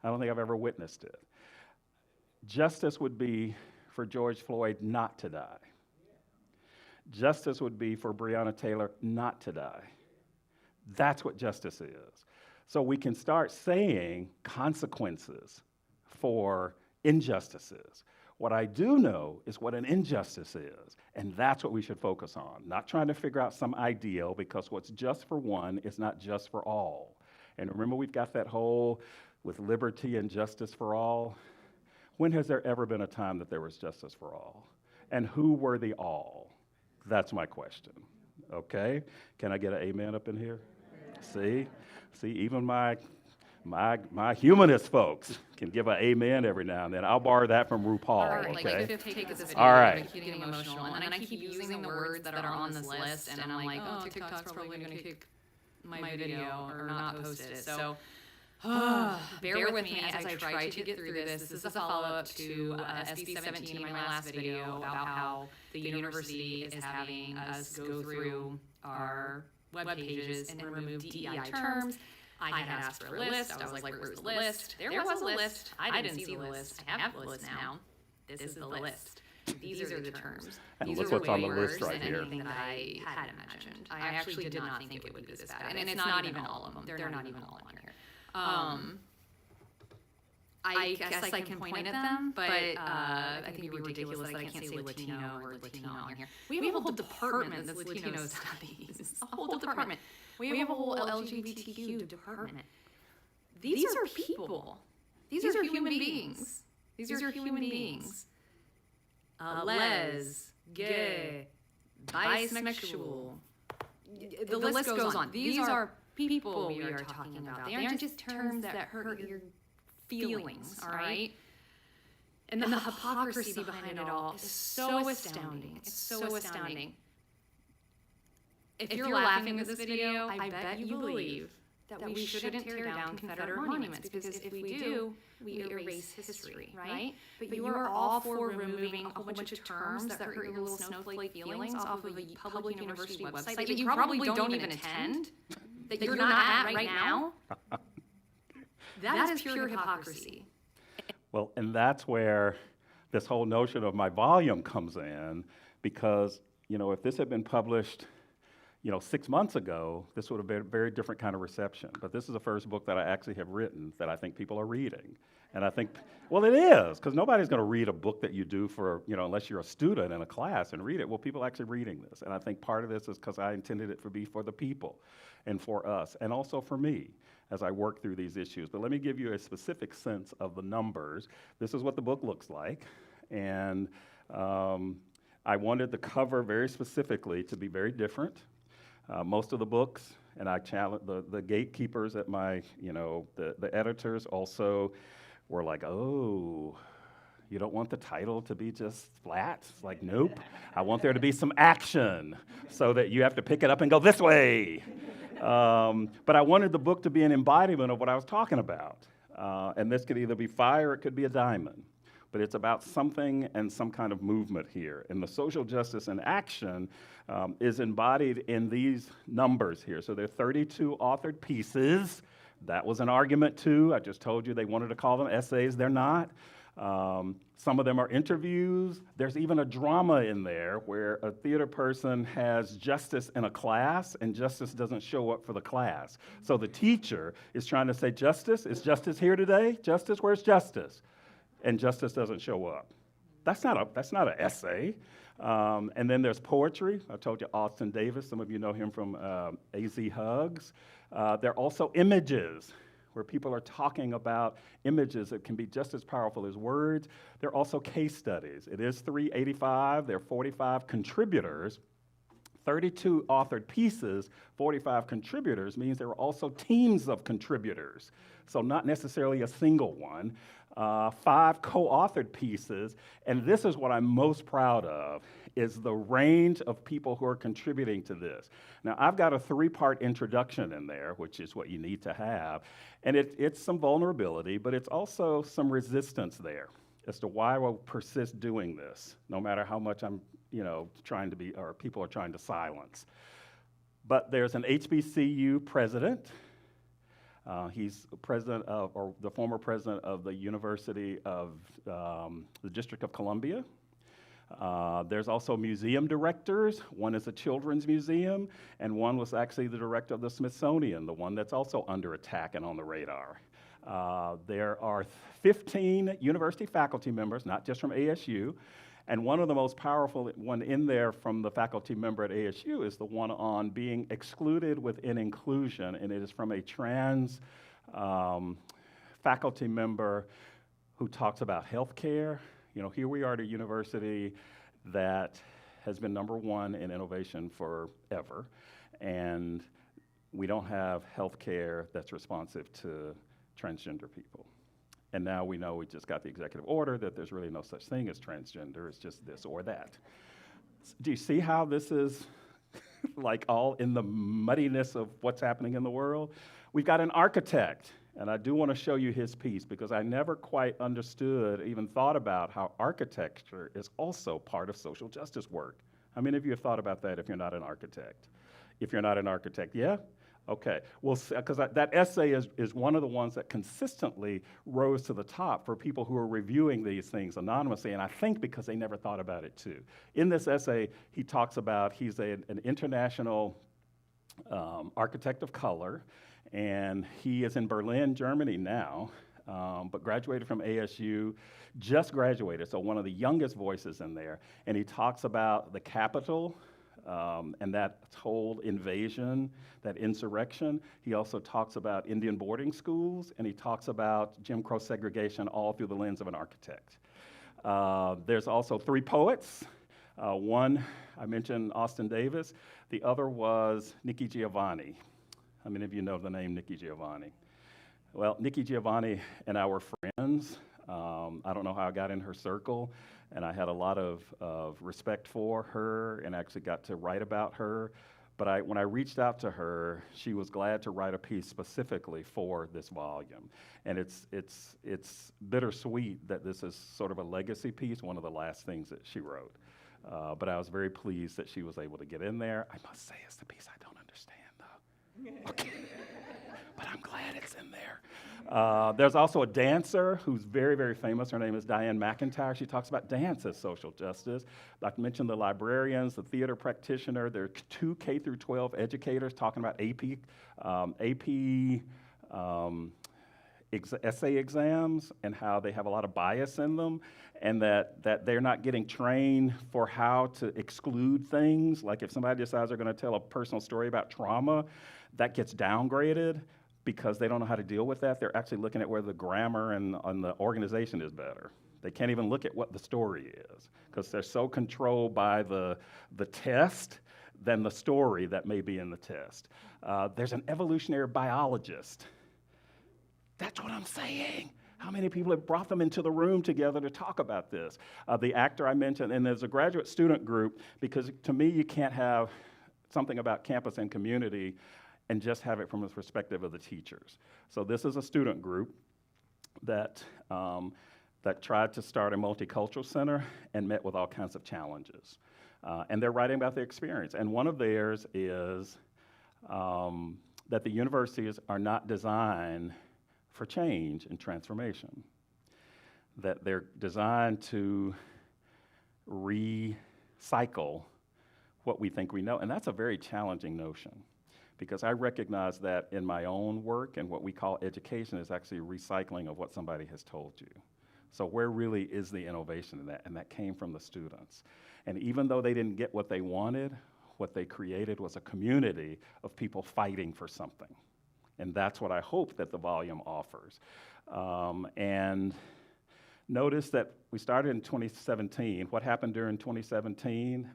I don't think I've ever witnessed it. Justice would be for George Floyd not to die. Justice would be for Breonna Taylor not to die. That's what justice is. So we can start saying consequences for injustices. What I do know is what an injustice is, and that's what we should focus on, not trying to figure out some ideal, because what's just for one is not just for all. And remember, we've got that whole with liberty and justice for all. When has there ever been a time that there was justice for all? And who were the all? That's my question, okay? Can I get an amen up in here? See, even my humanist folks can give an amen every now and then. I'll borrow that from RuPaul, okay? All right. Getting emotional, and I keep using the words that are on this list, and I'm like, oh, TikTok's probably going to kick my video or not post it. So bear with me as I try to get through this. This is a follow-up to SB 17 in my last video about how the university is having us go through our web pages and remove DEI terms. I had asked for a list. I was like, where's the list? There was a list. I didn't see the list. I have the list now. This is the list. These are the terms. And look what's on the list right here. Anything that I had imagined. I actually did not think it would be this bad. And it's not even all of them. They're not even all on here. I guess I can point at them, but I think it would be ridiculous that I can't say Latino or Latino on here. We have a whole department that's Latino studies. A whole department. We have a whole LGBTQ department. These are people. These are human beings. These are human beings. Les, gay, bisexual. The list goes on. These are people we are talking about. They aren't just terms that hurt your feelings, all right? And the hypocrisy behind it all is so astounding. It's so astounding. If you're laughing at this video, I bet you believe that we shouldn't tear down Confederate monuments, because if we do, we erase history, right? But you are all for removing a whole bunch of terms that hurt your little snowflake feelings off of a public university website that you probably don't even attend, that you're not at right now. That is pure hypocrisy. Well, and that's where this whole notion of my volume comes in, because, if this had been published, 6 months ago, this would have been a very different kind of reception. But this is the first book that I actually have written that I think people are reading. And I think, well, it is, because nobody's going to read a book that you do for, unless you're a student in a class and read it. Well, people are actually reading this. And I think part of this is because I intended it to be for the people and for us, and also for me as I work through these issues. But let me give you a specific sense of the numbers. This is what the book looks like. And I wanted the cover very specifically to be very different. Most of the books, and I challenge the gatekeepers at my, the editors also were like, oh, you don't want the title to be just flat? It's like, nope. I want there to be some action so that you have to pick it up and go this way. But I wanted the book to be an embodiment of what I was talking about. And this could either be fire or it could be a diamond. But it's about something and some kind of movement here. And the social justice in action is embodied in these numbers here. So there are 32 authored pieces. That was an argument too. I just told you they wanted to call them essays. They're not. Some of them are interviews. There's even a drama in there where a theater person has justice in a class and justice doesn't show up for the class. So the teacher is trying to say, Justice, is justice here today? Justice, where's justice? And justice doesn't show up. That's not an essay. And then there's poetry. I told you Austin Davis. Some of you know him from AZ Hugs. There are also images where people are talking about images that can be just as powerful as words. There are also case studies. It is 385. There are 45 contributors. 32 authored pieces, 45 contributors means there are also teams of contributors. So not necessarily a single one. 5 co-authored pieces, and this is what I'm most proud of, is the range of people who are contributing to this. Now, I've got a 3-part introduction in there, which is what you need to have, and it's some vulnerability, but it's also some resistance there as to why I will persist doing this, no matter how much I'm, trying to be, or people are trying to silence. But there's an HBCU president. He's president of, or the former president of the University of the District of Columbia. There's also museum directors. One is a children's museum, and one was actually the director of the Smithsonian, the one that's also under attack and on the radar. There are 15 university faculty members, not just from ASU, and one of the most powerful one in there from the faculty member at ASU is the one on being excluded within inclusion, and it is from a trans faculty member who talks about healthcare. Here we are at a university that has been #1 in innovation forever, and we don't have healthcare that's responsive to transgender people. And now we know we just got the executive order that there's really no such thing as transgender, it's just this or that. Do you see how this is like all in the muddiness of what's happening in the world? We've got an architect, and I do want to show you his piece because I never quite understood, even thought about how architecture is also part of social justice work. How many of you have thought about that if you're not an architect? If you're not an architect, yeah? Okay, well, because that essay is one of the ones that consistently rose to the top for people who are reviewing these things anonymously, and I think because they never thought about it too. In this essay, he talks about he's an international architect of color, and he is in Berlin, Germany now, but graduated from ASU, just graduated, so one of the youngest voices in there, and he talks about the Capitol, and that whole invasion, that insurrection. He also talks about Indian boarding schools, and he talks about Jim Crow segregation all through the lens of an architect. There's also 3 poets. One, I mentioned Austin Davis. The other was Nikki Giovanni. How many of you know the name Nikki Giovanni? Well, Nikki Giovanni and I were friends. I don't know how I got in her circle, and I had a lot of respect for her and actually got to write about her. But when I reached out to her, she was glad to write a piece specifically for this volume. And it's bittersweet that this is sort of a legacy piece, one of the last things that she wrote. But I was very pleased that she was able to get in there. I must say it's the piece I don't understand, though. Okay. but I'm glad it's in there. There's also a dancer who's very, very famous. Her name is Diane McIntyre. She talks about dance as social justice. I mentioned the librarians, the theater practitioner. There are 2 K through 12 educators talking about essay exams and how they have a lot of bias in them, and that they're not getting trained for how to exclude things. Like if somebody decides they're going to tell a personal story about trauma, that gets downgraded because they don't know how to deal with that. They're actually looking at whether the grammar and the organization is better. They can't even look at what the story is because they're so controlled by the test than the story that may be in the test. There's an evolutionary biologist. That's what I'm saying. How many people have brought them into the room together to talk about this? The actor I mentioned, and there's a graduate student group, because to me you can't have something about campus and community and just have it from the perspective of the teachers. So this is a student group that tried to start a multicultural center and met with all kinds of challenges. And they're writing about their experience. And one of theirs is that the universities are not designed for change and transformation, that they're designed to recycle what we think we know. And that's a very challenging notion, because I recognize that in my own work, and what we call education is actually recycling of what somebody has told you. So where really is the innovation in that? And that came from the students. And even though they didn't get what they wanted, what they created was a community of people fighting for something. And that's what I hope that the volume offers. And notice that we started in 2017. What happened during 2017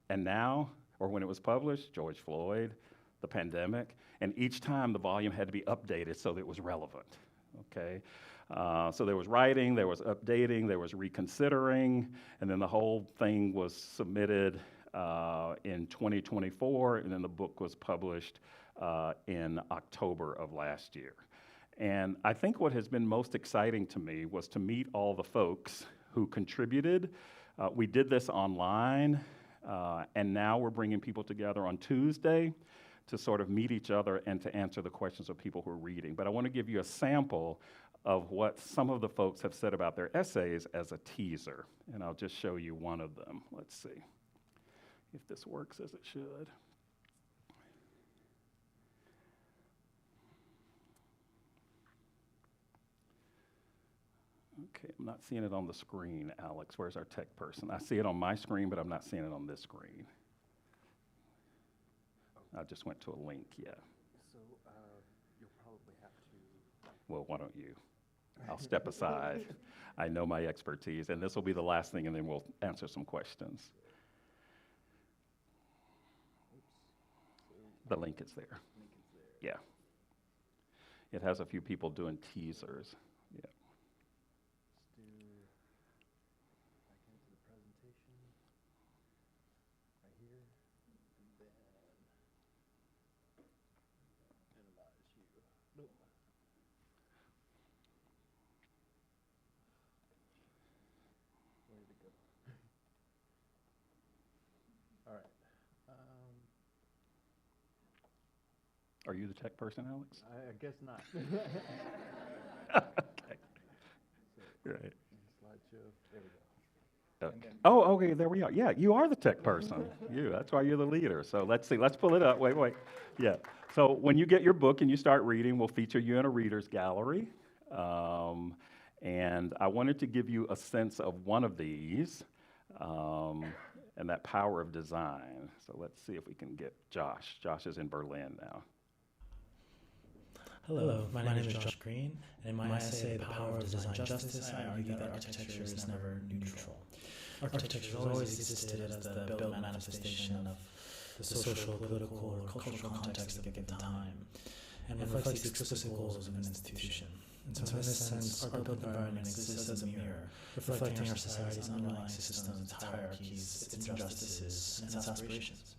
and now, or when it was published? George Floyd, the pandemic, and each time the volume had to be updated so that it was relevant, okay? So there was writing, there was updating, there was reconsidering, and then the whole thing was submitted in 2024, and then the book was published in October of last year. And I think what has been most exciting to me was to meet all the folks who contributed. We did this online, and now we're bringing people together on Tuesday to sort of meet each other and to answer the questions of people who are reading. But I want to give you a sample of what some of the folks have said about their essays as a teaser, and I'll just show you one of them. Let's see if this works as it should. Okay, I'm not seeing it on the screen, Alex. Where's our tech person? I see it on my screen, but I'm not seeing it on this screen. I just went to a link, yeah. So you'll probably have to. Well, why don't you? I'll step aside. I know my expertise, and this will be the last thing, and then we'll answer some questions. The link is there. Yeah. It has a few people doing teasers. Yeah. Let's do back into the presentation. Right here. And then minimize you. Nope. Where did it go? All right. Are you the tech person, Alex? I guess not. Okay. Right. Slideshow. There we go. Okay. Oh, okay, there we are. Yeah, you are the tech person. That's why you're the leader. So let's see, let's pull it up. Wait. Yeah. So when you get your book and you start reading, we'll feature you in a reader's gallery. And I wanted to give you a sense of one of these and that power of design. So let's see if we can get Josh. Josh is in Berlin now. Hello, my name is Josh Green, and in my essay, The Power of Design Justice, I argue that architecture is never neutral. Architecture has always existed as the built manifestation of the social, political, or cultural context of a given time, and reflects the explicit goals of an institution. And so in this sense, our built environment exists as a mirror, reflecting our society's underlying systems, its hierarchies, its injustices, and its aspirations.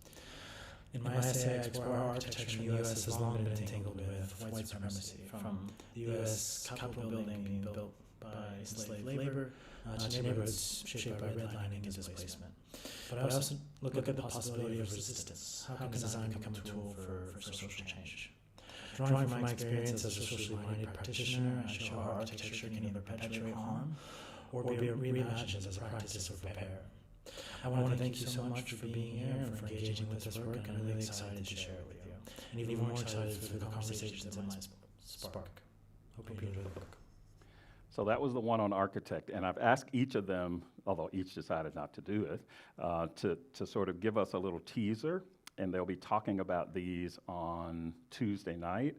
In my essay, I explore how architecture in the U.S. has long been entangled with white supremacy, from the U.S. Capitol building being built by enslaved labor to neighborhoods shaped by redlining and displacement. But I also look at the possibility of resistance. How can design become a tool for social change? Drawing from my experience as a socially minded practitioner, I show how architecture can either perpetuate harm or be reimagined as a practice of repair. I want to thank you so much for being here and for engaging with this work. I'm really excited to share it with you, and even more excited for the conversations it might spark. Hope you enjoy the book. So that was the one on architect, and I've asked each of them, although each decided not to do it, to sort of give us a little teaser, and they'll be talking about these on Tuesday night.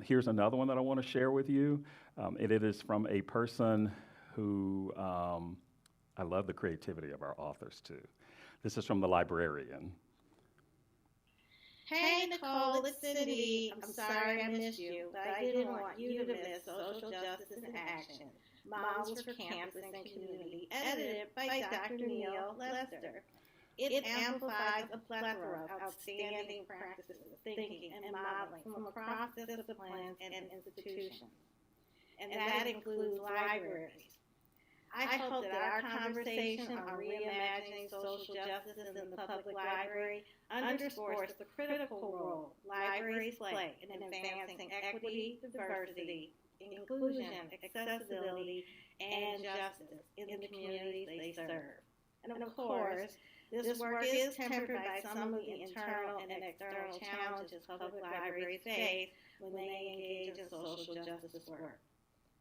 Here's another one that I want to share with you. It is from a person who, I love the creativity of our authors too. This is from the librarian. Hey, Nicole, it's Cindy. I'm sorry I missed you, but I didn't want you to miss Social Justice in Action, Models for Campus and Community, edited by Dr. Neal A. It amplifies a plethora of outstanding practices of thinking and modeling from across disciplines and institutions, and that includes libraries. I hope that our conversation on reimagining social justice in the public library underscores the critical role libraries play in advancing equity, diversity, inclusion, accessibility, and justice in the communities they serve. And of course, this work is tempered by some of the internal and external challenges public libraries face when they engage in social justice work.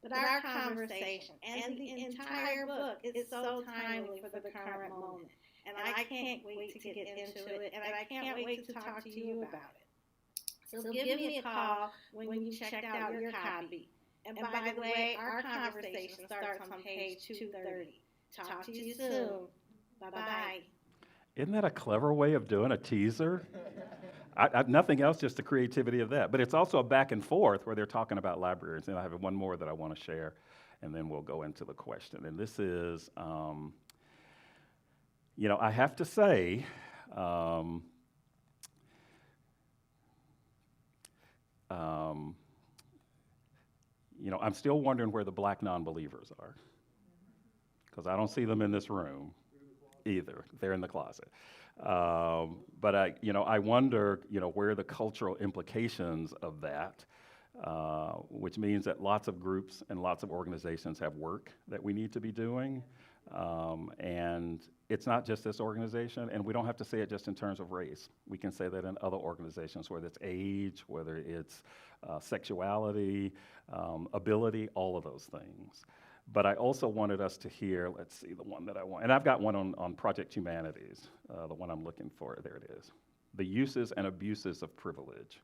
But our conversation and the entire book is so timely for the current moment. And I can't wait to get into it, and I can't wait to talk to you about it. So give me a call when you checked out your copy. And by the way, our conversation starts on page 230. Talk to you soon. Bye-bye. Isn't that a clever way of doing a teaser? Nothing else, just the creativity of that. But it's also a back and forth where they're talking about libraries. And I have one more that I want to share, and then we'll go into the question. And this is, I have to say, I'm still wondering where the black non-believers are, because I don't see them in this room either. They're in the closet. But I wonder, where the cultural implications of that, which means that lots of groups and lots of organizations have work that we need to be doing. And it's not just this organization, and we don't have to say it just in terms of race. We can say that in other organizations, whether it's age, whether it's sexuality, ability, all of those things. But I also wanted us to hear, let's see, the one that I want. And I've got one on Project Humanities, the one I'm looking for. There it is. The uses and abuses of privilege.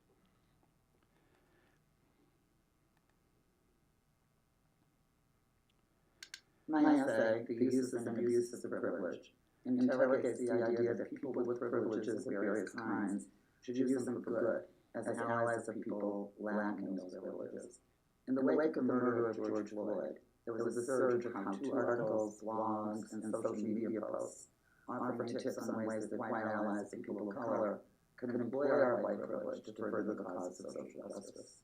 My essay, The Uses and Abuses of Privilege, interrogates the idea that people with privileges of various kinds should use them for good, as allies of people lacking those privileges. In the wake of the murder of George Floyd, there was a surge of how-to articles, blogs, and social media posts offering tips on ways that white allies and people of color could employ our white privilege to further the cause of social justice.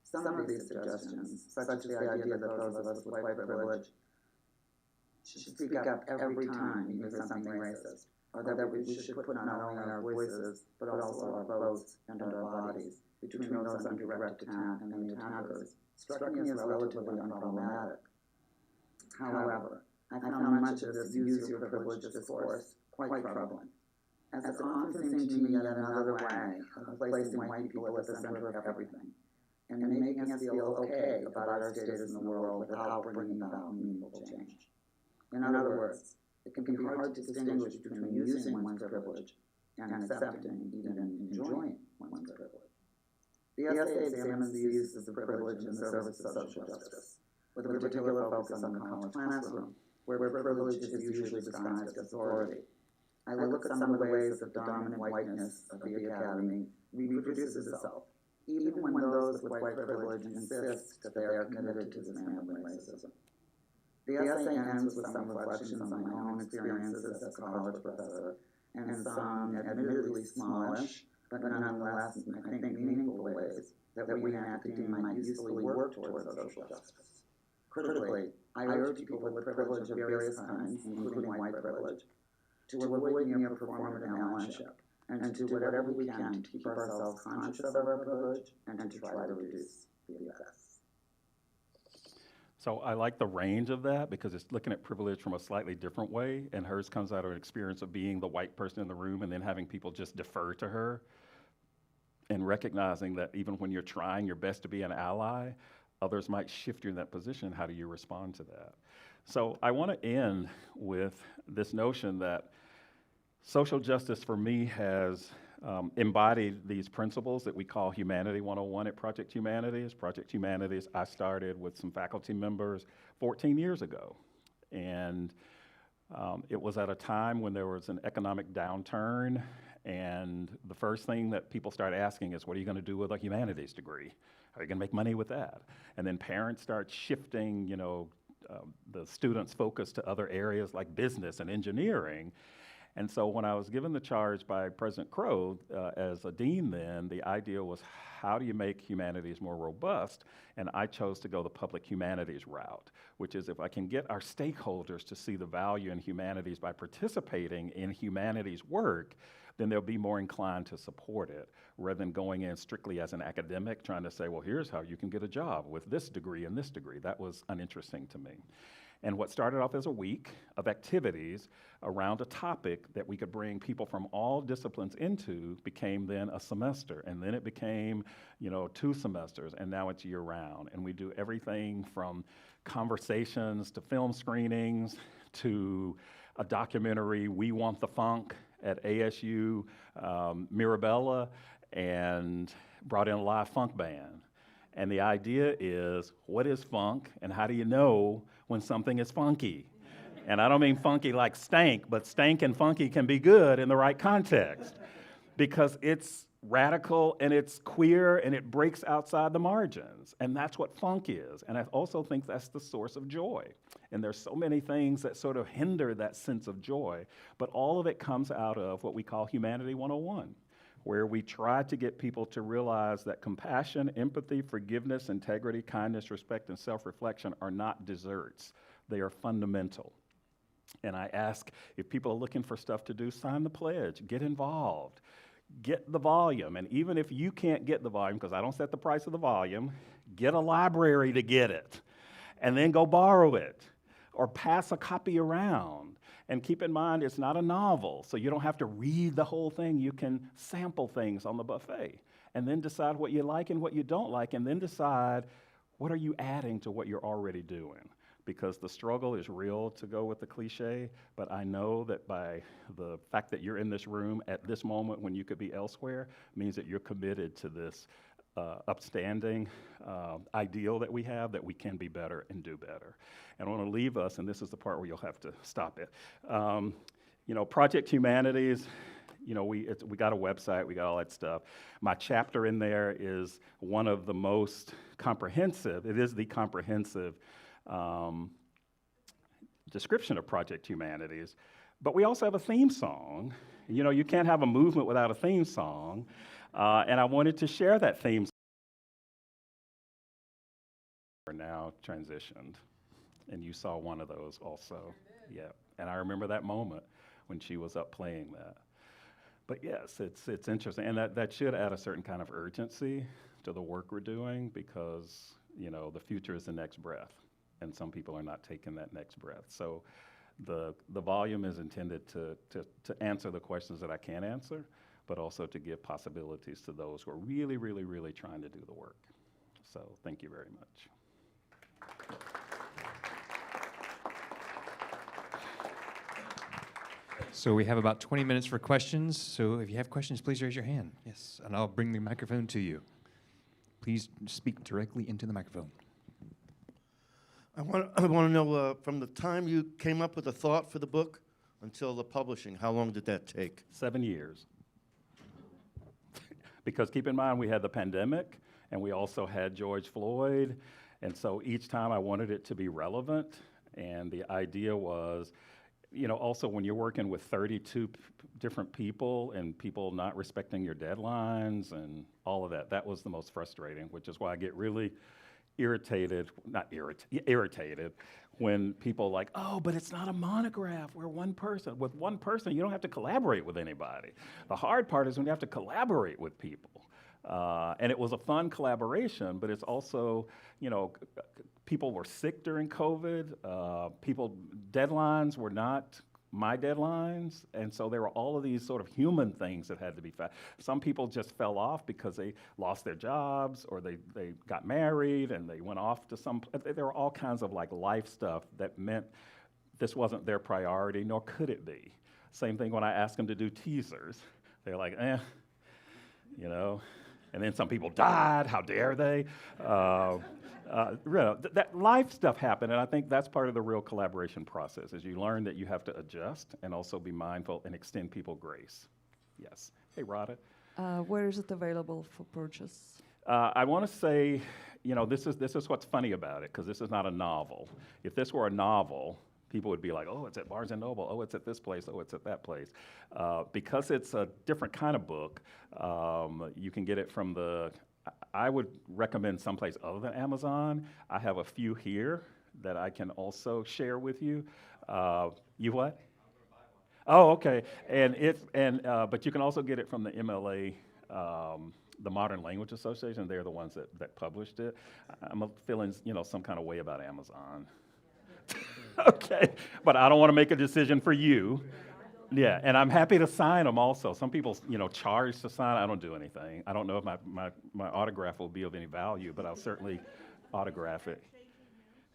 Some of these suggestions, such as the idea that those of us with white privilege should speak up every time you hear something racist, or that we should put not only our voices, but also our votes and our bodies between those under direct attack and the attackers, struck me as relatively unproblematic. However, I found much of this use your privilege discourse quite troubling, as it often seemed to me yet another way of placing white people at the center of everything, and making us feel okay about our status in the world without bringing about meaningful change. In other words, it can be hard to distinguish between using one's privilege and accepting, even enjoying one's privilege. The essay examines the uses of privilege in service of social justice, with a particular focus on the college classroom, where privilege is usually disguised as authority. I look at some of the ways that the dominant whiteness of the academy reproduces itself, even when those with white privilege insist that they are committed to dismantling racism. The essay ends with some reflections on my own experiences as a college professor, and some admittedly smallish, but nonetheless, I think, meaningful ways that we in academia might usefully work towards social justice. Critically, I urge people with privilege of various kinds, including white privilege, to avoid mere performative allyship and to do whatever we can to keep ourselves conscious of our privilege and to try to reduce the effects. So I like the range of that because it's looking at privilege from a slightly different way, and hers comes out of an experience of being the white person in the room and then having people just defer to her, and recognizing that even when you're trying your best to be an ally, others might shift you in that position. How do you respond to that? So I want to end with this notion that social justice for me has embodied these principles that we call Humanity 101 at Project Humanities. Project Humanities, I started with some faculty members 14 years ago. And it was at a time when there was an economic downturn, and the first thing that people started asking is, what are you going to do with a humanities degree? Are you going to make money with that? And then parents start shifting, the students' focus to other areas like business and engineering. And so when I was given the charge by President Crow as a dean then, the idea was, how do you make humanities more robust? And I chose to go the public humanities route, which is if I can get our stakeholders to see the value in humanities by participating in humanities work, then they'll be more inclined to support it, rather than going in strictly as an academic, trying to say, well, here's how you can get a job with this degree and this degree. That was uninteresting to me. And what started off as a week of activities around a topic that we could bring people from all disciplines into became then a semester. And then it became, 2 semesters, and now it's year round. And we do everything from conversations to film screenings to a documentary, We Want the Funk, at ASU Mirabella, and brought in a live funk band. And the idea is, what is funk, and how do you know when something is funky? And I don't mean funky like stank, but stank and funky can be good in the right context, because it's radical and it's queer and it breaks outside the margins. And that's what funk is. And I also think that's the source of joy. And there's so many things that sort of hinder that sense of joy, but all of it comes out of what we call Humanity 101, where we try to get people to realize that compassion, empathy, forgiveness, integrity, kindness, respect, and self-reflection are not desserts. They are fundamental. And I ask, if people are looking for stuff to do, sign the pledge, get involved, get the volume. And even if you can't get the volume, because I don't set the price of the volume, get a library to get it, and then go borrow it, or pass a copy around. And keep in mind, it's not a novel, so you don't have to read the whole thing. You can sample things on the buffet, and then decide what you like and what you don't like, and then decide what are you adding to what you're already doing. Because the struggle is real, to go with the cliche, but I know that by the fact that you're in this room at this moment when you could be elsewhere means that you're committed to this upstanding ideal that we have, that we can be better and do better. And I want to leave us, and this is the part where you'll have to stop it. Project Humanities, we got a website, we got all that stuff. My chapter in there is one of the most comprehensive, it is the comprehensive description of Project Humanities. But we also have a theme song. You can't have a movement without a theme song. And I wanted to share that theme song. We're now transitioned. And you saw one of those also. Yeah. And I remember that moment when she was up playing that. But yes, it's interesting. And that should add a certain kind of urgency to the work we're doing, because, the future is the next breath. And some people are not taking that next breath. So the volume is intended to answer the questions that I can't answer, but also to give possibilities to those who are really, really, really trying to do the work. So thank you very much. So we have about 20 minutes for questions. So if you have questions, please raise your hand. Yes, and I'll bring the microphone to you. Please speak directly into the microphone. I want to know, from the time you came up with the thought for the book until the publishing, how long did that take? 7 years. Because keep in mind, we had the pandemic, and we also had George Floyd, and so each time I wanted it to be relevant, and the idea was, also when you're working with 32 different people and people not respecting your deadlines and all of that, that was the most frustrating, which is why I get really irritated when people like, oh, but it's not a monograph. We're one person. With one person, you don't have to collaborate with anybody. The hard part is when you have to collaborate with people. And it was a fun collaboration, but it's also, people were sick during COVID. Deadlines were not my deadlines, and so there were all of these sort of human things that had to be some people just fell off because they lost their jobs, or they got married and they went off to there were all kinds of like life stuff that meant this wasn't their priority, nor could it be. Same thing when I asked them to do teasers. They're like, and then some people died, how dare they? That life stuff happened, and I think that's part of the real collaboration process, is you learn that you have to adjust and also be mindful and extend people grace. Yes. Hey, Rada. Where is it available for purchase? I want to say, this is what's funny about it, because this is not a novel. If this were a novel, people would be like, oh, it's at Barnes & Noble, oh, it's at this place, oh, it's at that place. Because it's a different kind of book, you can get it from I would recommend someplace other than Amazon. I have a few here that I can also share with you. You what? Oh, okay. But you can also get it from the MLA, the Modern Language Association. They're the ones that published it. I'm feeling, some kind of way about Amazon. Okay, but I don't want to make a decision for you. Yeah, and I'm happy to sign them also. Some people, charge to sign. I don't do anything. I don't know if my autograph will be of any value, but I'll certainly autograph it.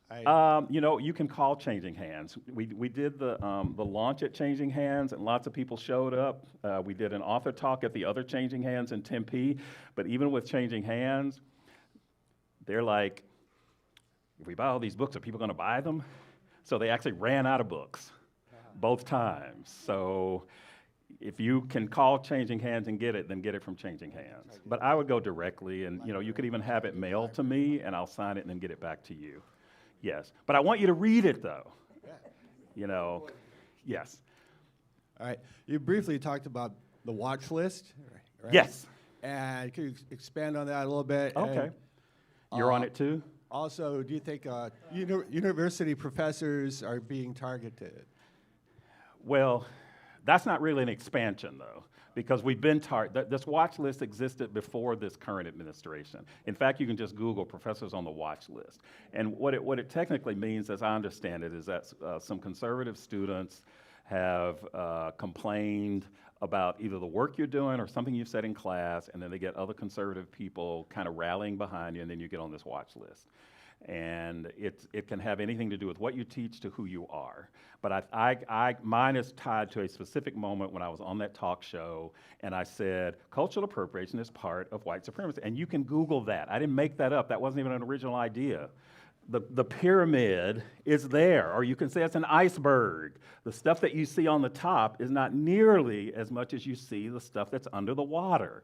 You can call Changing Hands. We did the launch at Changing Hands, and lots of people showed up. We did an author talk at the other Changing Hands in Tempe, but even with Changing Hands, they're like, if we buy all these books, are people going to buy them? So they actually ran out of books both times. So if you can call Changing Hands and get it, then get it from Changing Hands. But I would go directly, and you could even have it mailed to me, and I'll sign it and then get it back to you. Yes, but I want you to read it though. Yes. All right, you briefly talked about the watch list, right? Yes. And could you expand on that a little bit? Okay. And, you're on it too? Also, do you think university professors are being targeted? Well, that's not really an expansion, though, because we've been this watch list existed before this current administration. In fact, you can just Google professors on the watch list. And what it technically means, as I understand it, is that some conservative students have complained about either the work you're doing or something you've said in class, and then they get other conservative people kind of rallying behind you, and then you get on this watch list. And it can have anything to do with what you teach to who you are. But mine is tied to a specific moment when I was on that talk show, and I said, cultural appropriation is part of white supremacy. And you can Google that. I didn't make that up. That wasn't even an original idea. The pyramid is there, or you can say it's an iceberg. The stuff that you see on the top is not nearly as much as you see the stuff that's under the water.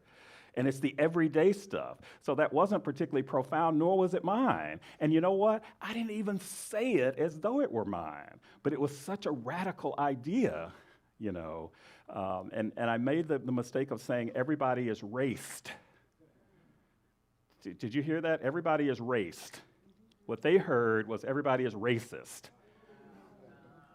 And it's the everyday stuff. So that wasn't particularly profound, nor was it mine. And you know what? I didn't even say it as though it were mine. But it was such a radical idea, and I made the mistake of saying everybody is raced. Did you hear that? Everybody is raced. What they heard was everybody is racist.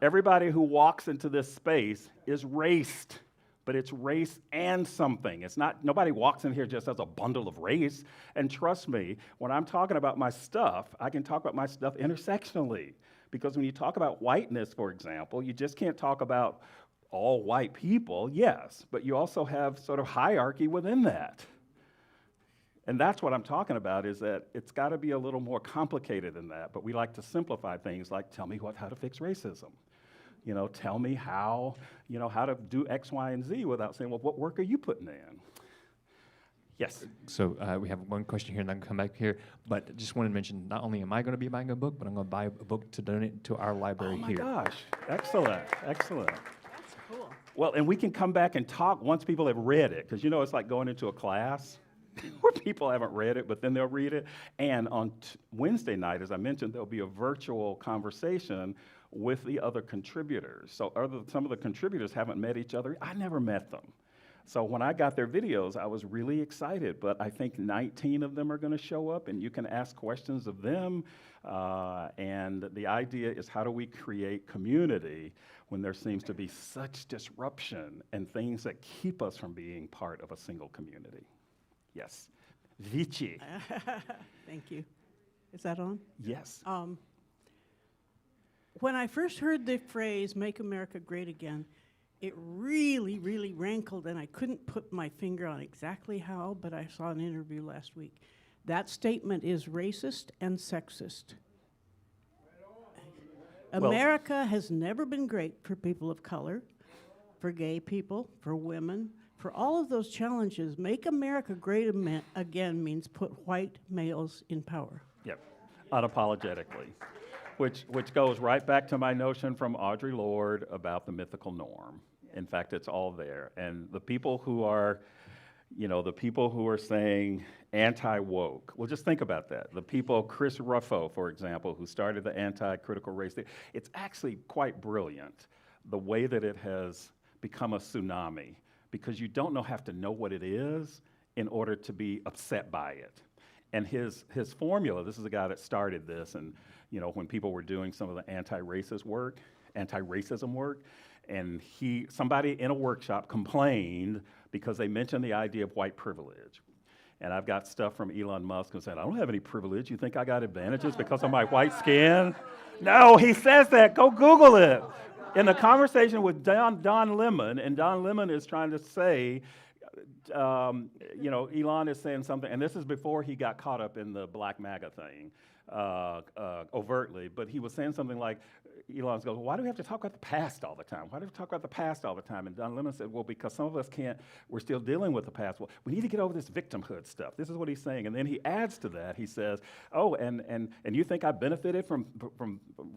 Everybody who walks into this space is raced. But it's race and something. It's not, nobody walks in here just as a bundle of race. And trust me, when I'm talking about my stuff, I can talk about my stuff intersectionally. Because when you talk about whiteness, for example, you just can't talk about all white people, yes, but you also have sort of hierarchy within that. And that's what I'm talking about, is that it's got to be a little more complicated than that. But we like to simplify things like, tell me how to fix racism. Tell me how to do X, Y, and Z without saying, well, what work are you putting in? Yes. So we have one question here, and then come back here. But just wanted to mention, not only am I going to be buying a book, but I'm going to buy a book to donate to our library here. Oh my gosh, excellent. That's cool. Well, and we can come back and talk once people have read it, because it's like going into a class where people haven't read it, but then they'll read it. And on Wednesday night, as I mentioned, there'll be a virtual conversation with the other contributors. So some of the contributors haven't met each other. I never met them. So when I got their videos, I was really excited, but I think 19 of them are going to show up, and you can ask questions of them. And the idea is, how do we create community when there seems to be such disruption and things that keep us from being part of a single community? Yes. Vici. Thank you. Is that on? Yes. When I first heard the phrase, "Make America Great Again," it really, really rankled, and I couldn't put my finger on exactly how, but I saw an interview last week. That statement is racist and sexist. America has never been great for people of color, for gay people, for women, for all of those challenges. Make America great again means put white males in power. Yep, unapologetically. Which goes right back to my notion from Audre Lorde about the mythical norm. In fact, it's all there. And the people who are, the people who are saying anti-woke, well, just think about that. The people, Chris Ruffo, for example, who started the anti-critical race theory, it's actually quite brilliant, the way that it has become a tsunami, because you don't have to know what it is in order to be upset by it. And his formula, this is a guy that started this, and when people were doing some of the anti-racism work, and somebody in a workshop complained because they mentioned the idea of white privilege. And I've got stuff from Elon Musk who said, "I don't have any privilege. You think I got advantages because of my white skin?" No, he says that. Go Google it. In a conversation with Don Lemon, and Don Lemon is trying to say, Elon is saying something, and this is before he got caught up in the Black MAGA thing overtly, but he was saying something like, Elon goes, "Why do we have to talk about the past all the time? Why do we talk about the past all the time?" And Don Lemon said, "Well, because some of us can't, we're still dealing with the past. Well, we need to get over this victimhood stuff." This is what he's saying. And then he adds to that, he says, "Oh, and you think I benefited from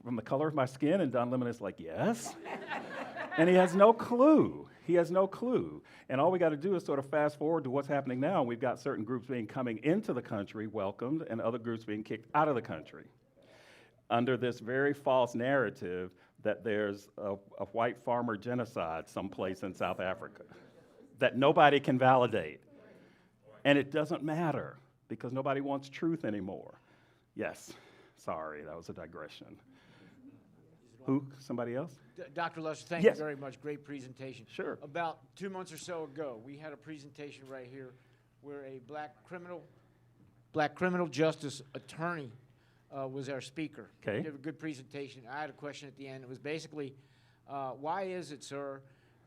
the color of my skin?" And Don Lemon is like, "Yes." And he has no clue. He has no clue. And all we got to do is sort of fast forward to what's happening now. And we've got certain groups coming into the country, welcomed, and other groups being kicked out of the country under this very false narrative that there's a white farmer genocide someplace in South Africa that nobody can validate. And it doesn't matter because nobody wants truth anymore. Yes, sorry, that was a digression. Who? Somebody else? Dr. Lester, thank Yes. you very much. Great presentation. Sure. About 2 months or so ago, we had a presentation right here where a black criminal justice attorney was our speaker. Okay. He gave a good presentation. I had a question at the end. It was basically, why is it, sir,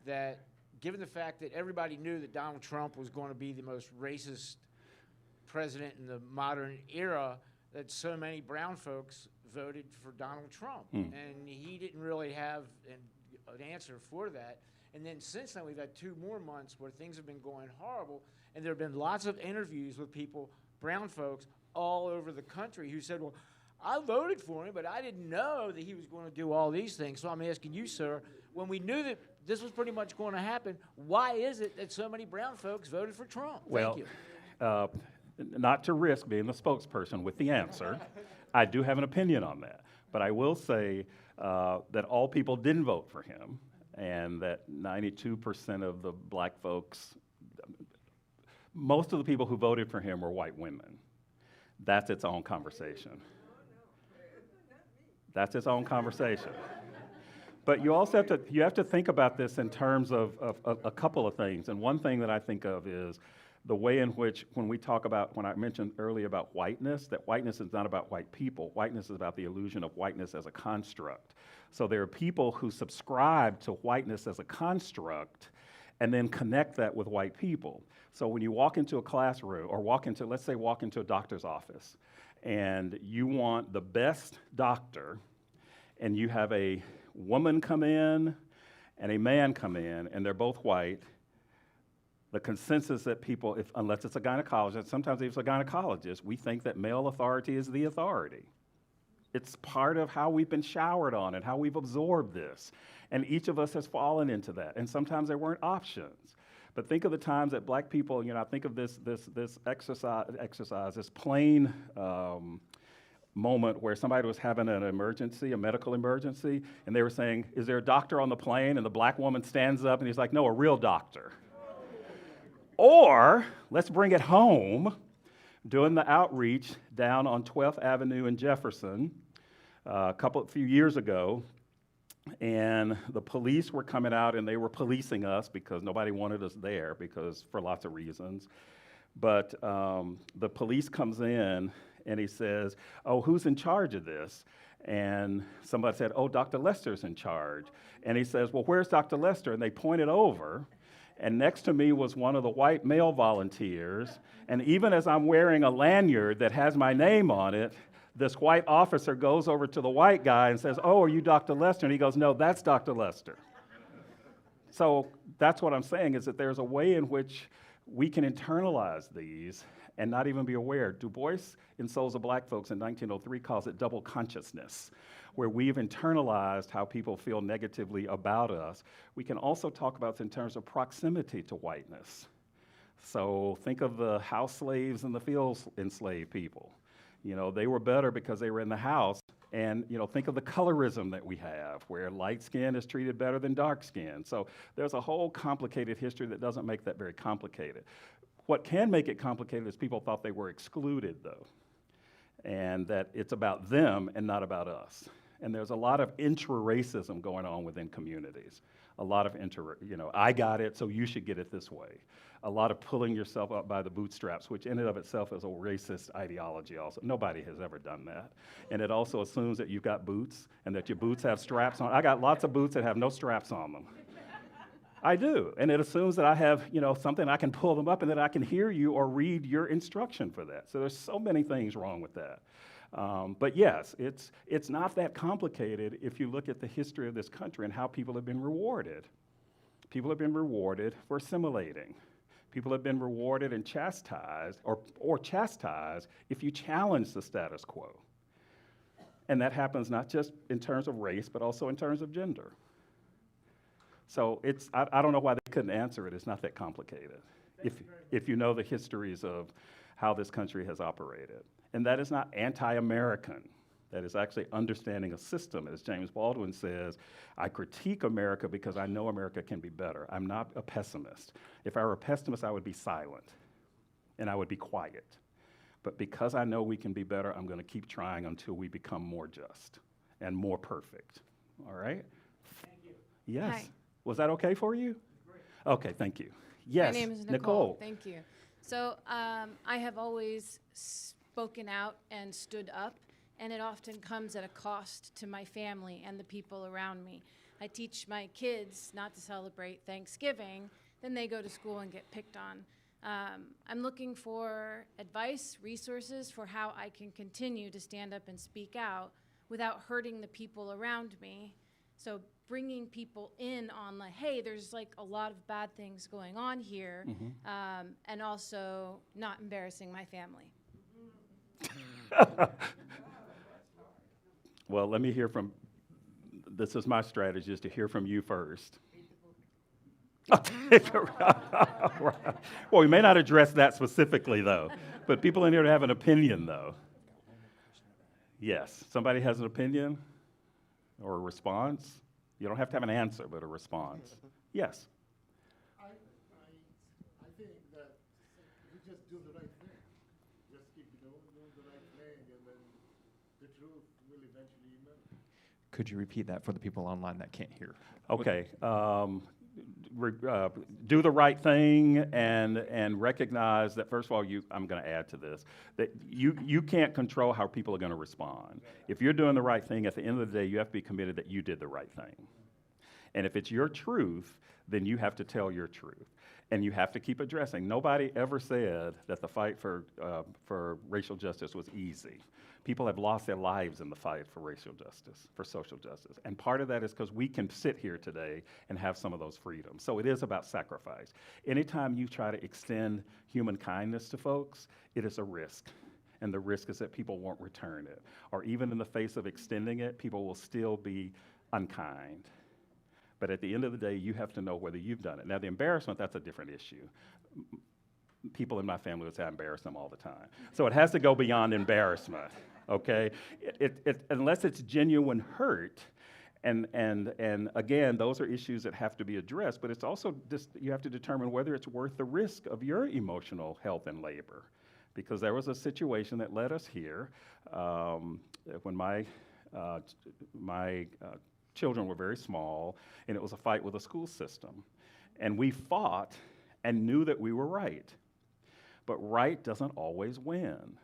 that given the fact that everybody knew that Donald Trump was going to be the most racist president in the modern era, that so many brown folks voted for Donald Trump? And he didn't really have an answer for that. And then since then, we've had 2 more months where things have been going horrible, and there have been lots of interviews with people, brown folks, all over the country who said, "Well, I voted for him, but I didn't know that he was going to do all these things." So I'm asking you, sir, when we knew that this was pretty much going to happen, why is it that so many brown folks voted for Trump? Well, Thank you. Not to risk being the spokesperson with the answer, I do have an opinion on that. But I will say that all people didn't vote for him, and that 92% of the black folks, most of the people who voted for him were white women. That's its own conversation. That's its own conversation. But you also have to think about this in terms of a couple of things. And one thing that I think of is the way in which, when I mentioned earlier about whiteness, that whiteness is not about white people. Whiteness is about the illusion of whiteness as a construct. So there are people who subscribe to whiteness as a construct and then connect that with white people. So when you walk into a classroom or walk into a doctor's office, and you want the best doctor, and you have a woman come in and a man come in, and they're both white, the consensus that people, unless it's a gynecologist, sometimes if it's a gynecologist, we think that male authority is the authority. It's part of how we've been showered on and how we've absorbed this. And each of us has fallen into that. And sometimes there weren't options. But think of the times that black people, I think of this exercise, this plain moment where somebody was having an emergency, a medical emergency, and they were saying, "Is there a doctor on the plane?" And the black woman stands up and he's like, "No, a real doctor." Or let's bring it home, doing the outreach down on 12th Avenue in Jefferson a few years ago. And the police were coming out and they were policing us because nobody wanted us there for lots of reasons. But the police comes in and he says, "Oh, who's in charge of this?" And somebody said, "Oh, Dr. Lester's in charge." And he says, "Well, where's Dr. Lester?" And they pointed over, and next to me was one of the white male volunteers. And even as I'm wearing a lanyard that has my name on it, this white officer goes over to the white guy and says, "Oh, are you Dr. Lester?" And he goes, "No, that's Dr. Lester." So that's what I'm saying, is that there's a way in which we can internalize these and not even be aware. Du Bois, in Souls of Black Folks in 1903, calls it double consciousness, where we've internalized how people feel negatively about us. We can also talk about this in terms of proximity to whiteness. So think of the house slaves and the field enslaved people. You know, they were better because they were in the house. And, you know, think of the colorism that we have, where light skin is treated better than dark skin. So there's a whole complicated history that doesn't make that very complicated. What can make it complicated is people thought they were excluded, though, and that it's about them and not about us. And there's a lot of intra-racism going on within communities. A lot of I got it, so you should get it this way. A lot of pulling yourself up by the bootstraps, which in and of itself is a racist ideology also. Nobody has ever done that. And it also assumes that you've got boots and that your boots have straps on. I got lots of boots that have no straps on them. I do. And it assumes that I have, something I can pull them up and that I can hear you or read your instruction for that. So there's so many things wrong with that. But yes, it's not that complicated if you look at the history of this country and how people have been rewarded. People have been rewarded for assimilating. People have been rewarded and chastised, or chastised if you challenge the status quo. And that happens not just in terms of race, but also in terms of gender. So I don't know why they couldn't answer it. It's not that complicated if you know the histories of how this country has operated. And that is not anti-American. That is actually understanding a system. As James Baldwin says, I critique America because I know America can be better. I'm not a pessimist. If I were a pessimist, I would be silent and I would be quiet. But because I know we can be better, I'm going to keep trying until we become more just and more perfect. All right? Thank you. Yes. Hi. Was that okay for you? Okay, thank you. Yes, My name is Nicole. Thank you. So I have always spoken out and stood up, and it often comes at a cost to my family and the people around me. I teach my kids not to celebrate Thanksgiving, then they go to school and get picked on. I'm looking for advice, resources for how I can continue to stand up and speak out without hurting the people around me. So bringing people in on hey, there's a lot of bad things going on here, and also not embarrassing my family. Well, let me hear this is my strategy, is to hear from you first. Well, we may not address that specifically, though, but people in here have an opinion, though. Yes, somebody has an opinion or a response? You don't have to have an answer, but a response. Yes? I think that we just do the right thing. Just keep doing the right thing, and then the truth will eventually emerge. Could you repeat that for the people online that can't hear? Okay. Do the right thing and recognize that, first of all, I'm going to add to this, that you can't control how people are going to respond. If you're doing the right thing, at the end of the day, you have to be committed that you did the right thing. And if it's your truth, then you have to tell your truth. And you have to keep addressing. Nobody ever said that the fight for racial justice was easy. People have lost their lives in the fight for racial justice, for social justice. And part of that is because we can sit here today and have some of those freedoms. So it is about sacrifice. Anytime you try to extend human kindness to folks, it is a risk. And the risk is that people won't return it. Or even in the face of extending it, people will still be unkind. But at the end of the day, you have to know whether you've done it. Now, the embarrassment, that's a different issue. People in my family would say I embarrass them all the time. So it has to go beyond embarrassment, okay? Unless it's genuine hurt, And again, those are issues that have to be addressed, but it's also you have to determine whether it's worth the risk of your emotional health and labor. Because there was a situation that led us here when my children were very small, and it was a fight with the school system. And we fought and knew that we were right. But right doesn't always win.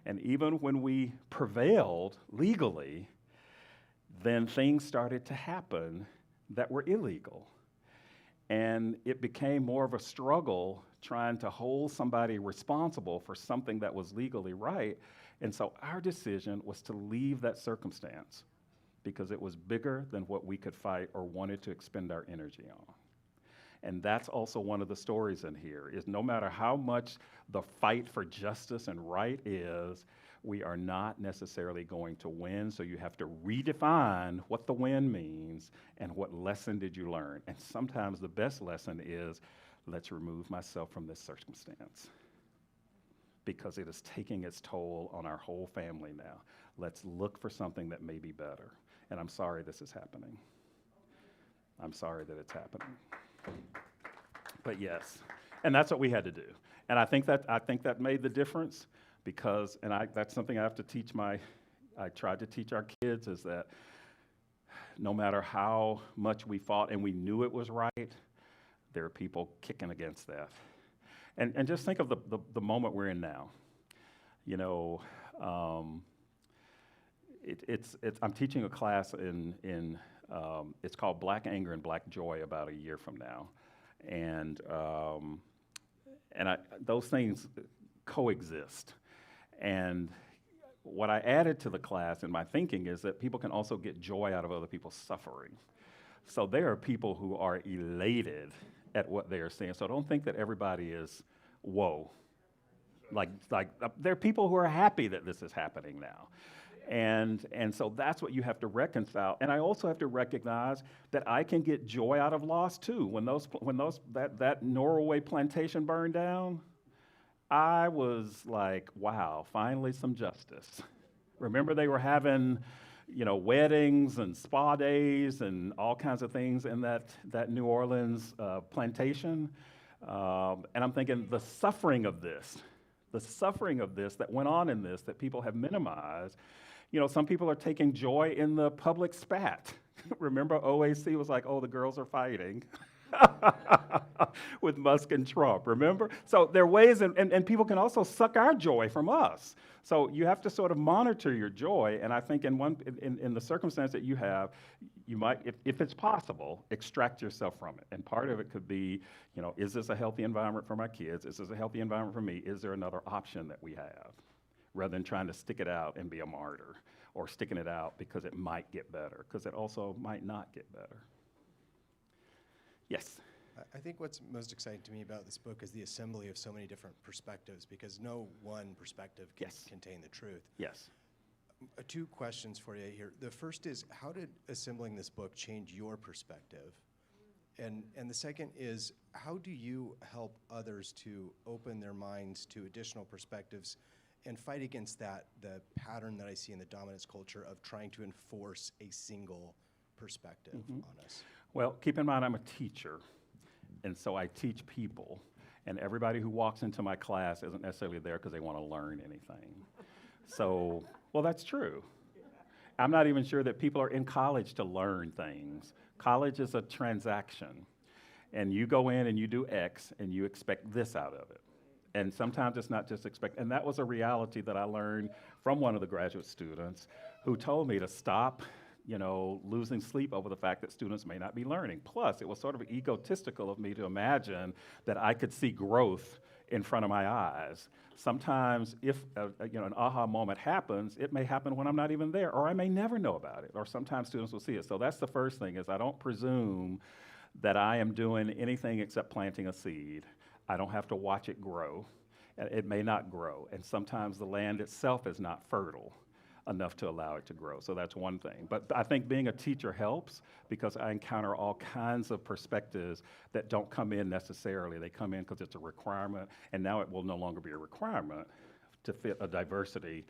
And even when we prevailed legally, then things started to happen that were illegal. And it became more of a struggle trying to hold somebody responsible for something that was legally right. And so our decision was to leave that circumstance because it was bigger than what we could fight or wanted to expend our energy on. And that's also one of the stories in here, is no matter how much the fight for justice and right is, we are not necessarily going to win, so you have to redefine what the win means and what lesson did you learn. And sometimes the best lesson is, let's remove myself from this circumstance because it is taking its toll on our whole family now. Let's look for something that may be better. And I'm sorry this is happening. I'm sorry that it's happening. But yes, and that's what we had to do. And I think that made the difference because, and that's something I have to teach I tried to teach our kids, is that no matter how much we fought and we knew it was right, there are people kicking against that. And just think of the moment we're in now. You know, I'm teaching a class in it's called Black Anger and Black Joy about a year from now. And those things coexist. And what I added to the class in my thinking is that people can also get joy out of other people's suffering. So there are people who are elated at what they are seeing. So don't think that everybody is, whoa. Like there are people who are happy that this is happening now. And so that's what you have to reconcile. And I also have to recognize that I can get joy out of loss too. When that Norway plantation burned down, I was like, wow, finally some justice. Remember they were having, weddings and spa days and all kinds of things in that New Orleans plantation. And I'm thinking the suffering of this that went on in this that people have minimized. Some people are taking joy in the public spat. Remember OAC was like, oh, the girls are fighting with Musk and Trump, remember? So there are ways, and people can also suck our joy from us. So you have to sort of monitor your joy, and I think in the circumstance that you have, you might, if it's possible, extract yourself from it. And part of it could be, is this a healthy environment for my kids? Is this a healthy environment for me? Is there another option that we have? Rather than trying to stick it out and be a martyr, or sticking it out because it might get better, because it also might not get better. Yes? I think what's most exciting to me about this book is the assembly of so many different perspectives, because no one perspective can contain the truth. Yes. Two questions for you here. The first is, how did assembling this book change your perspective? And the second is, how do you help others to open their minds to additional perspectives and fight against the pattern that I see in the dominance culture of trying to enforce a single perspective on us? Well, keep in mind I'm a teacher, and so I teach people, and everybody who walks into my class isn't necessarily there because they want to learn anything. So, well, that's true. I'm not even sure that people are in college to learn things. College is a transaction, and you go in and you do X, and you expect this out of it. And sometimes it's not just and that was a reality that I learned from one of the graduate students who told me to stop, losing sleep over the fact that students may not be learning. Plus, it was sort of egotistical of me to imagine that I could see growth in front of my eyes. Sometimes if an aha moment happens, it may happen when I'm not even there, or I may never know about it, or sometimes students will see it. So that's the first thing, is I don't presume that I am doing anything except planting a seed. I don't have to watch it grow. It may not grow, and sometimes the land itself is not fertile enough to allow it to grow. So that's one thing. But I think being a teacher helps, because I encounter all kinds of perspectives that don't come in necessarily. They come in because it's a requirement, and now it will no longer be a requirement to fit a diversity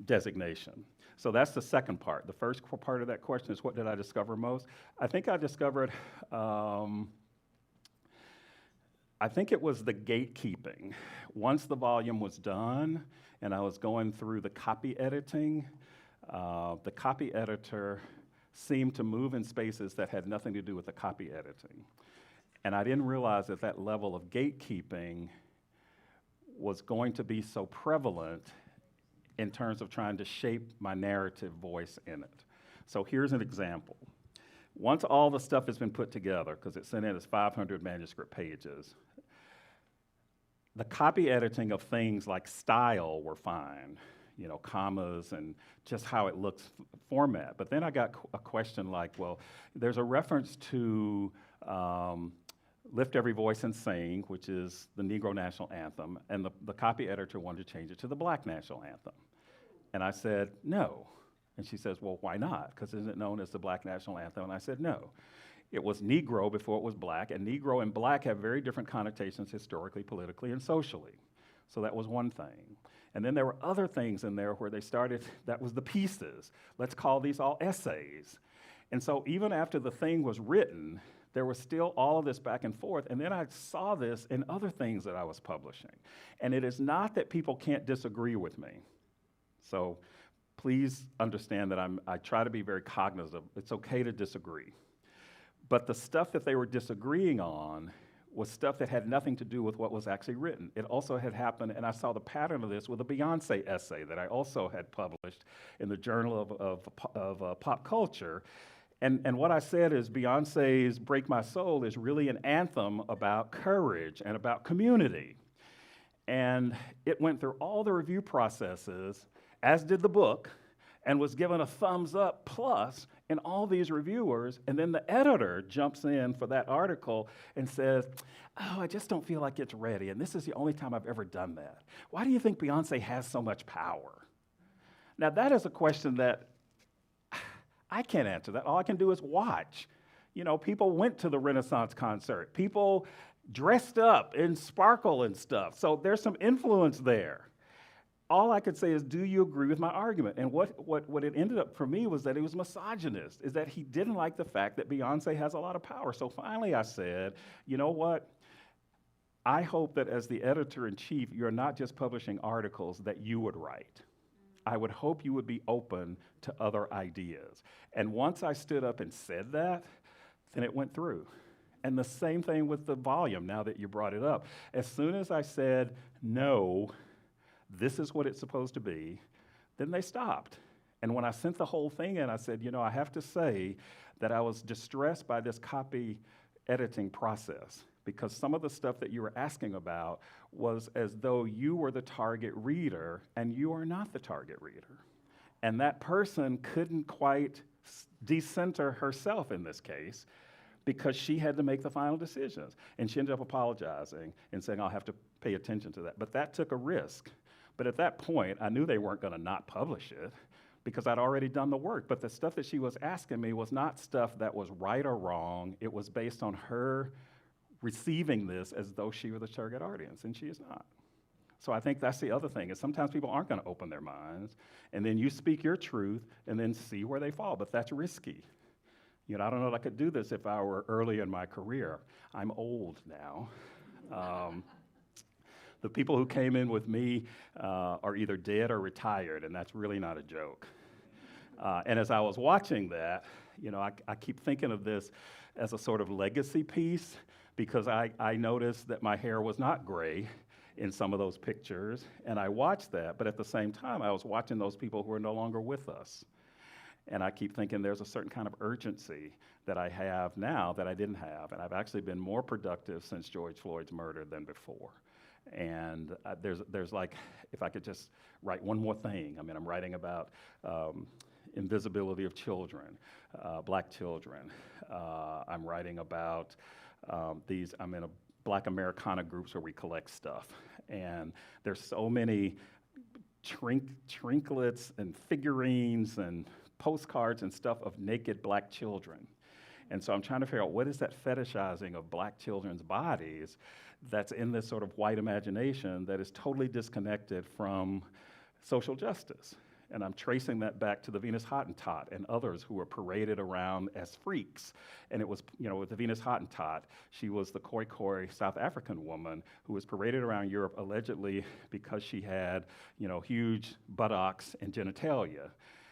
designation. So that's the second part. The first part of that question is, what did I discover most? I think I discovered, I think it was the gatekeeping. Once the volume was done and I was going through the copy editing, the copy editor seemed to move in spaces that had nothing to do with the copy editing. And I didn't realize that that level of gatekeeping was going to be so prevalent in terms of trying to shape my narrative voice in it. So here's an example. Once all the stuff has been put together, because it's sent in as 500 manuscript pages, the copy editing of things like style were fine, you know, commas and just how it looks format. But then I got a question like, well, there's a reference to Lift Every Voice and Sing, which is the Negro National Anthem, and the copy editor wanted to change it to the Black National Anthem. And I said, no. And she says, well, why not? Because isn't it known as the Black National Anthem? And I said, no. It was Negro before it was Black, and Negro and Black have very different connotations historically, politically, and socially. So that was one thing. And then there were other things in there where they started, that was the pieces. Let's call these all essays. And so even after the thing was written, there was still all of this back and forth, and then I saw this in other things that I was publishing. And it is not that people can't disagree with me. So please understand that I try to be very cognizant. It's okay to disagree. But the stuff that they were disagreeing on was stuff that had nothing to do with what was actually written. It also had happened, and I saw the pattern of this with a Beyonce essay that I also had published in the Journal of Pop Culture. And what I said is Beyonce's Break My Soul is really an anthem about courage and about community. And it went through all the review processes, as did the book, and was given a thumbs up plus in all these reviewers. And then the editor jumps in for that article and says, oh, I just don't feel like it's ready. And this is the only time I've ever done that. Why do you think Beyonce has so much power? Now, that is a question that I can't answer that. All I can do is watch. You know, people went to the Renaissance concert. People dressed up in sparkle and stuff. So there's some influence there. All I could say is, do you agree with my argument? And what it ended up for me was that it was misogynist, is that he didn't like the fact that Beyonce has a lot of power. So finally I said, you know what? I hope that as the editor-in-chief, you're not just publishing articles that you would write. I would hope you would be open to other ideas. And once I stood up and said that, then it went through. And the same thing with the volume, now that you brought it up. As soon as I said, no, this is what it's supposed to be, then they stopped. And when I sent the whole thing in, I said, you know, I have to say that I was distressed by this copy editing process, because some of the stuff that you were asking about was as though you were the target reader, and you are not the target reader. And that person couldn't quite decenter herself in this case, because she had to make the final decisions. And she ended up apologizing and saying, I'll have to pay attention to that. But that took a risk. But at that point, I knew they weren't going to not publish it, because I'd already done the work. But the stuff that she was asking me was not stuff that was right or wrong. It was based on her receiving this as though she were the target audience, and she is not. So I think that's the other thing, is sometimes people aren't going to open their minds, and then you speak your truth and then see where they fall, but that's risky. You know, I don't know if I could do this if I were early in my career. I'm old now. The people who came in with me are either dead or retired, and that's really not a joke. And as I was watching that, you know, I keep thinking of this as a sort of legacy piece, because I noticed that my hair was not gray in some of those pictures, and I watched that, but at the same time, I was watching those people who are no longer with us. And I keep thinking there's a certain kind of urgency that I have now that I didn't have, and I've actually been more productive since George Floyd's murder than before. And there's like, if I could just write one more thing, I mean, I'm writing about invisibility of children, Black children. I'm writing about I'm in a Black Americana groups where we collect stuff. And there's so many trinkets and figurines and postcards and stuff of naked Black children. And so I'm trying to figure out, what is that fetishizing of Black children's bodies that's in this sort of white imagination that is totally disconnected from social justice? And I'm tracing that back to the Venus Hottentot and others who were paraded around as freaks. And it was, with the Venus Hottentot, she was the Khoi South African woman who was paraded around Europe allegedly because she had, huge buttocks and genitalia.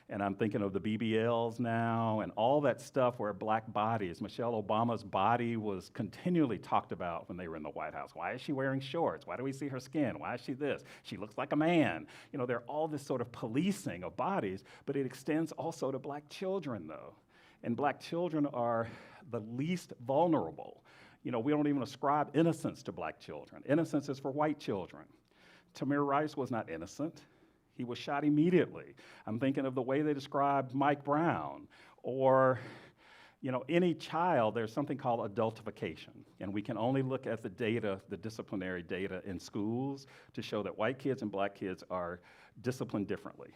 And I'm thinking of the BBLs now and all that stuff where black bodies, Michelle Obama's body was continually talked about when they were in the White House. Why is she wearing shorts? Why do we see her skin? Why is she this? She looks like a man. There are all this sort of policing of bodies, but it extends also to black children, though. And black children are the least vulnerable. We don't even ascribe innocence to black children. Innocence is for white children. Tamir Rice was not innocent. He was shot immediately. I'm thinking of the way they described Mike Brown, or, any child. There's something called adultification, and we can only look at the data, the disciplinary data in schools, to show that white kids and black kids are disciplined differently,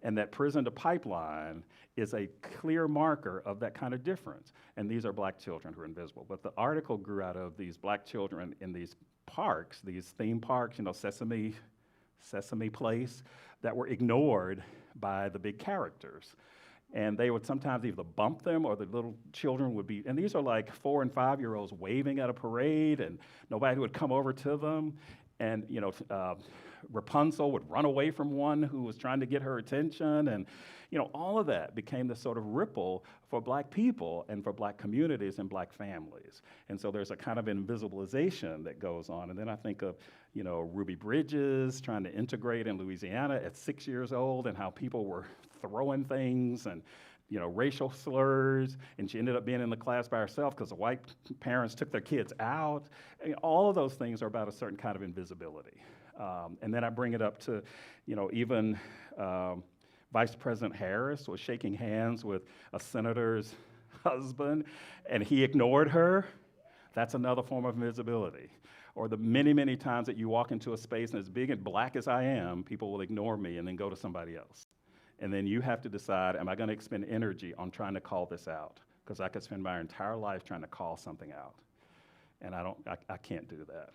and that prison to pipeline is a clear marker of that kind of difference. And these are black children who are invisible. But the article grew out of these black children in these parks, these theme parks, Sesame Place, that were ignored by the big characters. And they would sometimes either bump them, or the little children would be, and these are like 4 and 5-year-olds waving at a parade, and nobody would come over to them. And Rapunzel would run away from one who was trying to get her attention. And all of that became this sort of ripple for black people and for black communities and black families. And so there's a kind of invisibilization that goes on. And then I think of, Ruby Bridges trying to integrate in Louisiana at 6 years old, and how people were throwing things and, racial slurs, and she ended up being in the class by herself because the white parents took their kids out. All of those things are about a certain kind of invisibility. And then I bring it up to, even Vice President Harris was shaking hands with a senator's husband, and he ignored her. That's another form of invisibility. Or the many, many times that you walk into a space and as big and black as I am, people will ignore me and then go to somebody else. And then you have to decide, am I going to expend energy on trying to call this out? Because I could spend my entire life trying to call something out. And I can't do that.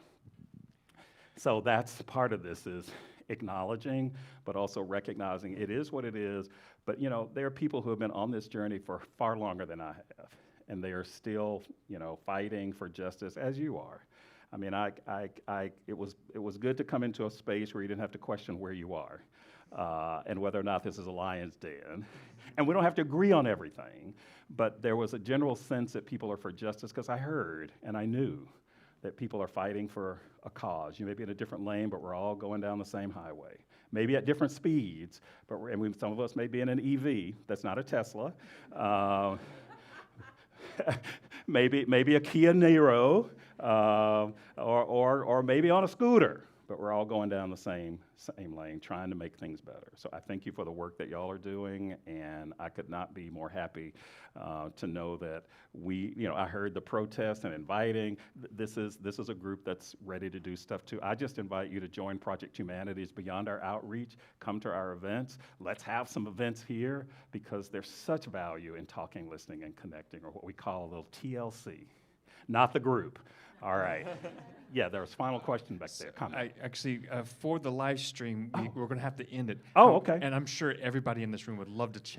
So that's part of this, is acknowledging, but also recognizing it is what it is. But there are people who have been on this journey for far longer than I have, and they are still, fighting for justice, as you are. I mean, it was good to come into a space where you didn't have to question where you are, and whether or not this is a lion's den. And we don't have to agree on everything, but there was a general sense that people are for justice, because I heard and I knew that people are fighting for a cause. You may be in a different lane, but we're all going down the same highway. Maybe at different speeds, but some of us may be in an EV. That's not a Tesla. Maybe a Kia Niro, or maybe on a scooter. But we're all going down the same lane, trying to make things better. So I thank you for the work that y'all are doing, and I could not be more happy to know that I heard the protest and inviting. This is a group that's ready to do stuff too. I just invite you to join Project Humanities beyond our outreach. Come to our events. Let's have some events here, because there's such value in talking, listening, and connecting, or what we call a little TLC. Not the group. All right. Yeah, there was a final question back there. Comment. For the live stream, we're going to have to end it. Oh, okay. And I'm sure everybody in this room would love to chat.